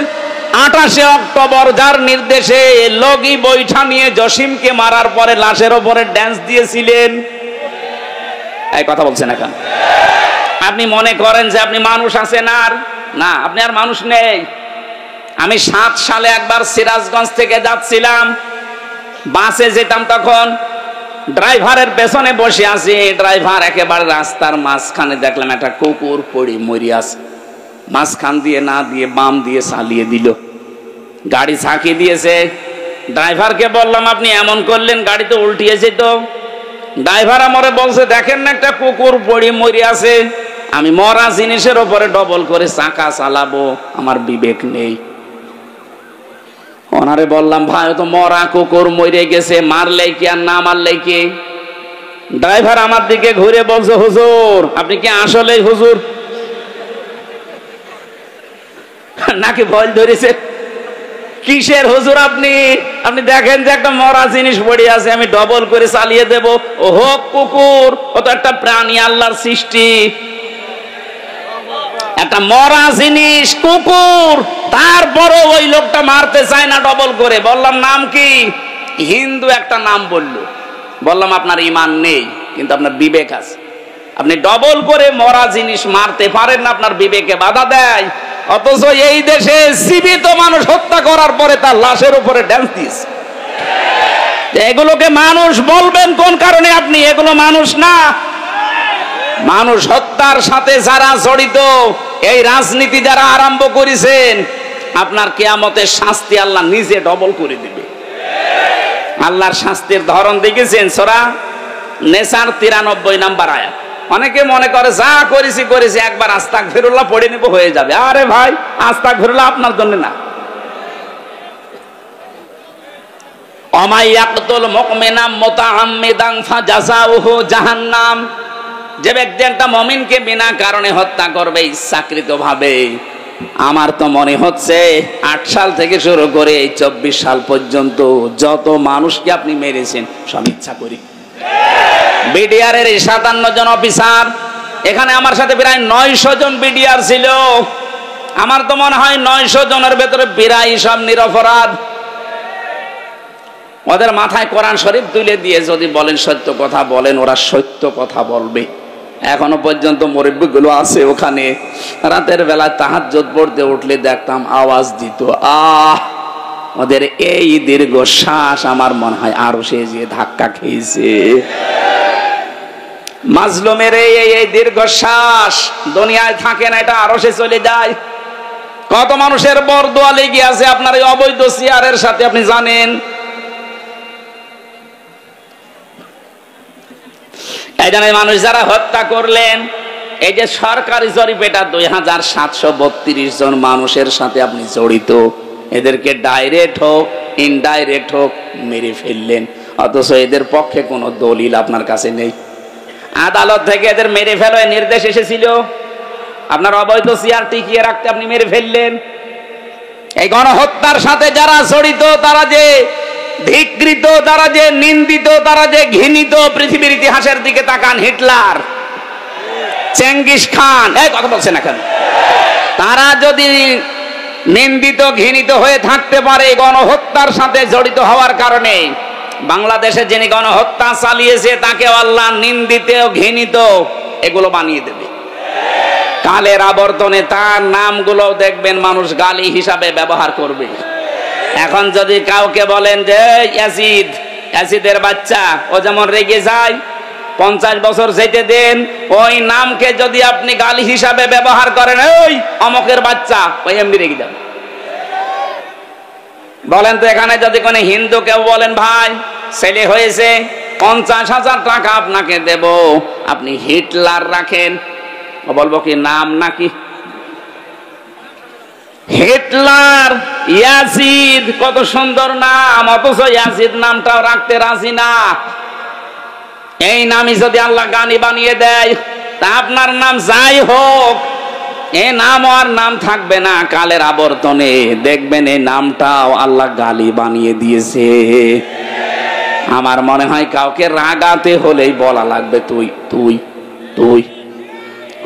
28 অক্টোবর যার নির্দেশে লগি বৈঠা নিয়ে জসিমকে মারার পরে লাশের ওপরে ড্যান্স দিয়েছিলেন। এই কথা বলছেন এখন? আপনি মনে করেন যে আপনি মানুষ আছেন? আর না, আপনি আর মানুষ নেই। আমি 7 সালে একবার সিরাজগঞ্জ থেকে যাচ্ছিলাম, বাসে যেতাম, তখন ড্রাইভারের পেছনে বসে আছি। ড্রাইভার একেবারে রাস্তার মাঝখানে দেখলাম একটা কুকুর পড়ে মরি আছে। মাঝখান দিয়ে না দিয়ে বাম দিয়ে চালিয়ে দিল, গাড়ি ঝাঁকি দিয়েছে। ড্রাইভারকে বললাম আপনি এমন করলেন, গাড়ি তো উল্টিয়েছে। তো ড্রাইভার আমারে বলছে দেখেন না একটা কুকুর পড়ে মরি আছে। আমি মরা জিনিসের উপরে ডবল করে চাকা চালাবো, আমার বিবেক নেই। ওনারে বললাম, ভাই তো মরা কুকুর মরে গেছে, মারলে কি আর না মারলে কি? ড্রাইভার আমার দিকে ঘুরে বলছে, হুজুর আপনি কি আসলে হুজুর নাকি ভয় ধরেছে? কিসের হুজুর আপনি? আপনি দেখেন যে একটা মরা জিনিস পড়ে আছে, আমি ডবল করে চালিয়ে দেব। ও হোক কুকুর, ও তো একটা প্রাণী, আল্লাহর সৃষ্টি, একটা মরা জিনিস কুকুর, তারপরও ওই লোকটা মারতে চায় না ডবল করে। বললাম নাম কি? হিন্দু একটা নাম বললো। বললাম আপনার ঈমান নেই, কিন্তু আপনার বিবেক আছে। আপনি ডবল করে মরা জিনিস মারতে পারেন না, আপনার বিবেকে বাধা দেয়। অথচ এই দেশে জীবিত মানুষ হত্যা করার পরে তার লাশের উপরে ড্যান্স দিয়েছে। এগুলোকে মানুষ বলবেন কোন কারণে? আপনি এগুলো মানুষ না। মানুষ হত্যার সাথে যারা জড়িত, এই রাজনীতি যারা আরম্ভ করেছেন, আপনার কিয়ামতের শাস্তি আল্লাহ নিজে ডবল করে দিবে। আল্লাহর শাস্তির ধরন দেখেছেন? সূরা নেসার 93 নাম্বার আয়াত। অনেকে মনে করে যা করেছি করেছি, একবার আস্তাগফিরুল্লাহ পড়ে নেব হয়ে যাবে। আরে ভাই, আস্তাগফিরুল্লাহ আপনার জন্য না। অমাইয়াকতুল মুমিনা মুতাআম্মিদান ফাজাযাউহু জাহান্নাম। যে ব্যক্তি একটা মুমিনকে বিনা কারণে হত্যা করবে ইচ্ছাকৃতভাবে, আমার তো মনে হচ্ছে 8 সাল থেকে শুরু করে 24 সাল পর্যন্ত যত মানুষকে আপনি মেরেছেন সব ইচ্ছা করি। বিডিআর এর 57 জন অফিসার, এখানে আমার সাথে প্রায় 900 জন বিডিআর ছিল। আমার তো মনে হয় 900 জনের ভেতরে প্রায় সব নিরপরাধ। ওদের মাথায় কোরআন শরীফ তুলে দিয়ে যদি বলেন সত্য কথা বলেন, ওরা সত্য কথা বলবে। এখনো পর্যন্ত মুরব্বিগুলো আছে ওখানে, রাতের বেলা তাহাজ্জুদ পড়তে উঠলে দেখতাম আওয়াজ দিত, আহ! ওদের এই দীর্ঘ শ্বাস আমার মনে হয় আরো সে যে ধাক্কা খেয়েছে। মাজলুমের এই দীর্ঘশ্বাস দুনিয়ায় থাকে না, এটা আরো সে চলে যায়। কত মানুষের বরদোয়া লেগে আছে আপনার এই অবৈধ চেয়ারের সাথে, আপনি জানেন। এই জন্য মানুষ যারা হত্যা করলেন, এই যে সরকারি জরিপেটা 2732 জন মানুষের সাথে আপনি জড়িত, এদেরকে ডাইরেক্ট হোক ইনডাইরেক্ট হোক মেরে ফেললেন, অথচ এদের পক্ষে কোনো দলিল আপনার কাছে নেই। আদালত থেকে এদের মেরে ফেলার নির্দেশ এসেছিল, আপনার অবৈধ চেয়ার টিকিয়ে রাখতে আপনি মেরে ফেললেন। এই গণহত্যার সাথে যারা জড়িত, তারা যে ধিক্কৃত, তারা যে নিন্দিত, তারা যে ঘৃণিত, পৃথিবীর ইতিহাসের দিকে তাকান, হিটলার, চেঙ্গিস খান, এই কথা বলছেন না কেন? তারা যদি নিন্দিত ঘৃণিত হয়ে থাকতে পারে গণহত্যার সাথে জড়িত হওয়ার কারণে, বাংলাদেশে যিনি গণহত্যা চালিয়েছে তাকে আল্লাহ নিন্দিত ঘৃণিত এগুলো বানিয়ে দেবে। কালের আবর্তনে তার নামগুলো দেখবেন মানুষ গালি হিসাবে ব্যবহার করবে। এখন যদি কাউকে বলেন যে অ্যাসিদের বাচ্চা, ও যেমন রেগে যায়, 50 বছর যেতে দেন, ওই নামকে যদি আপনি গালি হিসাবে ব্যবহার করেন, ওই অমকের বাচ্চা, ওই এমনি রেগে যাবে। বলেন তো এখানে যদি কোনো হিন্দু কেউ বলেন, ভাই ছেলে হয়েছে 50,000 টাকা আপনাকে দেব, আপনি হিটলার রাখেন, ও বলবো কি নাম নাকি? হিটলার, ইয়াজিদ, কত সুন্দর নাম, অথচ ইয়াজিদ নামটাও রাখতে রাজি না। এই নামই যদি আল্লাহ গানি বানিয়ে দেয়, তা আপনার নাম যাই হোক, এই নাম আর নাম থাকবে না। কালের আবর্তনে দেখবেন এই নামটাও আল্লাহ গালি বানিয়ে দিয়েছে। আমার মনে হয় কাউকে রাগাতে হলেই বলা লাগবে তুই তুই তুই,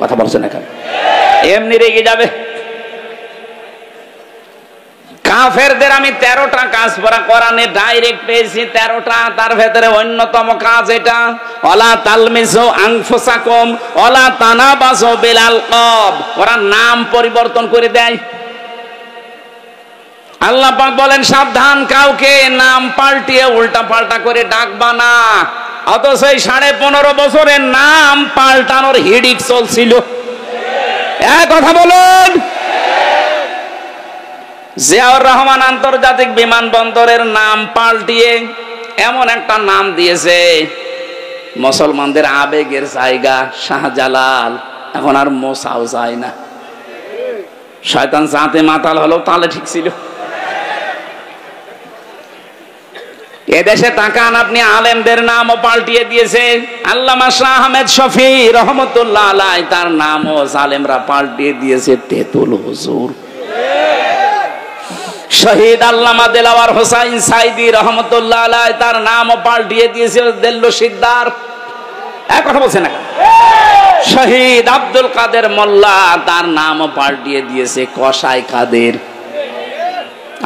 কথা বলছেন এখানে, এমনি রেগে যাবে। কাফেরদের আমি 13টা কাজ পড়া কোরআনে ডাইরেক্ট পেয়েছি, 13টা। তার ভেতরে অন্যতম কাজ এটা, ওয়ালা তালমিজু আনফুসাকুম ওয়ালা তানাবাজু বিল আলকাব। ওরা নাম পরিবর্তন করে দেয়। আল্লাহ পাক বলেন সাবধান, কাউকে নাম পাল্টিয়ে উল্টা পাল্টা করে ডাকবা না। অথচ এই 15.5 বছরের নাম পাল্টানোর হিড়িক চলছিল। কথা বলুন। জিয়াউর রহমান আন্তর্জাতিক বিমানবন্দরের নাম পাল্টিয়ে এমন একটা নাম দিয়েছে, মুসলমানদের আবেগের জায়গা শাহজালাল, এখন আর মশাও যায় না। শয়তান যাতে মাতাল হলো তাহলে ঠিক ছিল। এদেশে তাকান আপনি, আলেমদের নামও পাল্টিয়ে দিয়েছে। আল্লামা শাহ আহমেদ শফি রহমতুল্লাহ আলাইহি তার নামও জালেমরা পাল্টিয়ে দিয়েছে তেতুল হুজুর। শহীদ আল্লামা দেলাওয়ার হোসাইন সাইদি রহমতুল্লাহ আলাইহি তার নামও পাল্টিয়ে দিয়েছে দেল্লো সিদ্দার। এক কথা বলছে না? শহীদ আব্দুল কাদের মোল্লা তার নামও পাল্টিয়ে দিয়েছে কসাই কাদের।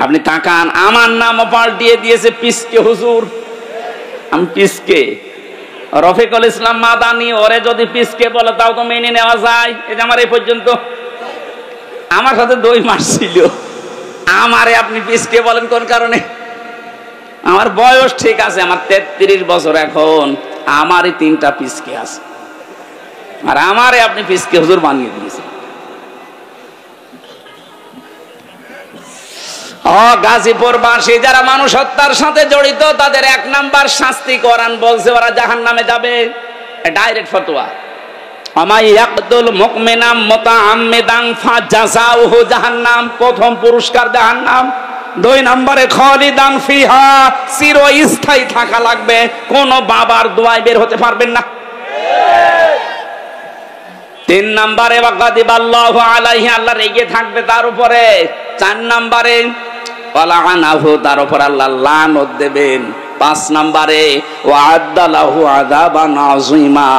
আপনি তাকান, আমার নামও পাল্টিয়ে দিয়েছে পিসকে হুজুর। আমি পিসকে, রফিকুল ইসলাম মাদানি, ওরে যদি পিসকে বলে তাও তো মেনে নেওয়া যায়। এই যে আমার এই পর্যন্ত আমার সাথে 2 মাস ছিল, আমারে আপনি পিসকে বলেন কোন কারণে? আমার বয়স ঠিক আছে, আমার 33 বছর এখন, আমারই 3টা পিসকে আছে, আর আমারে আপনি পিসকে হুজুর বানিয়ে দিয়েছেন। গাজীপুরবাসী যারা মানুষ হত্যার সাথে জড়িত তাদের 1 নাম্বার শাস্তি কোরআন বলছে ওরা জাহান্নামে যাবে, ডাইরেক্ট ফতোয়া। আমাই ইয়াকতুল মুমিনাম মুতাআম্মিদান ফাজাযাউহু জাহান্নাম, প্রথম পুরস্কার জাহান্নাম। 2 নম্বরে খালিদান ফিহা, চিরস্থায়ী থাকা লাগবে, কোন বাবার দোয়ায় বের হতে পারবেন না। 3 নম্বরে ওয়াগাদিবাল্লাহু আলাইহি, আল্লাহ রেগে থাকবে তার উপরে। 4 নম্বরে ওয়ালাআনাহু, তার উপর আল্লাহ লানত দেবেন। 5 নম্বরে ওয়াআদ্দালাহু আযাবান আযীমা,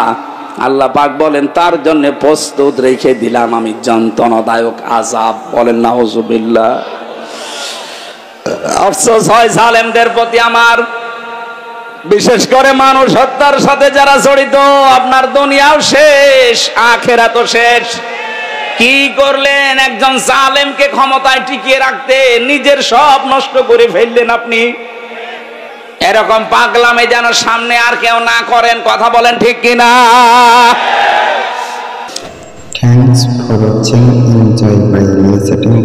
আল্লাহ পাক বলেন তার জন্য প্রস্তুত রেখে দিলাম আমি যন্ত্রণাদায়ক আযাব। বলেন নাউযুবিল্লাহ। আফসোস হয় জালেমদের প্রতি আমার, বিশেষ করে মানুষ হত্যার সাথে যারা জড়িত। আপনার দুনিয়াও শেষ, আখিরাতও শেষ। কি করলেন? একজন জালেমকে ক্ষমতায় টিকিয়ে রাখতে নিজের সব নষ্ট করে ফেললেন আপনি। এরকম পাগলামে যেন সামনে আর কেউ না করেন। কথা বলেন ঠিক কিনা? Thanks for watching. Enjoy by listening.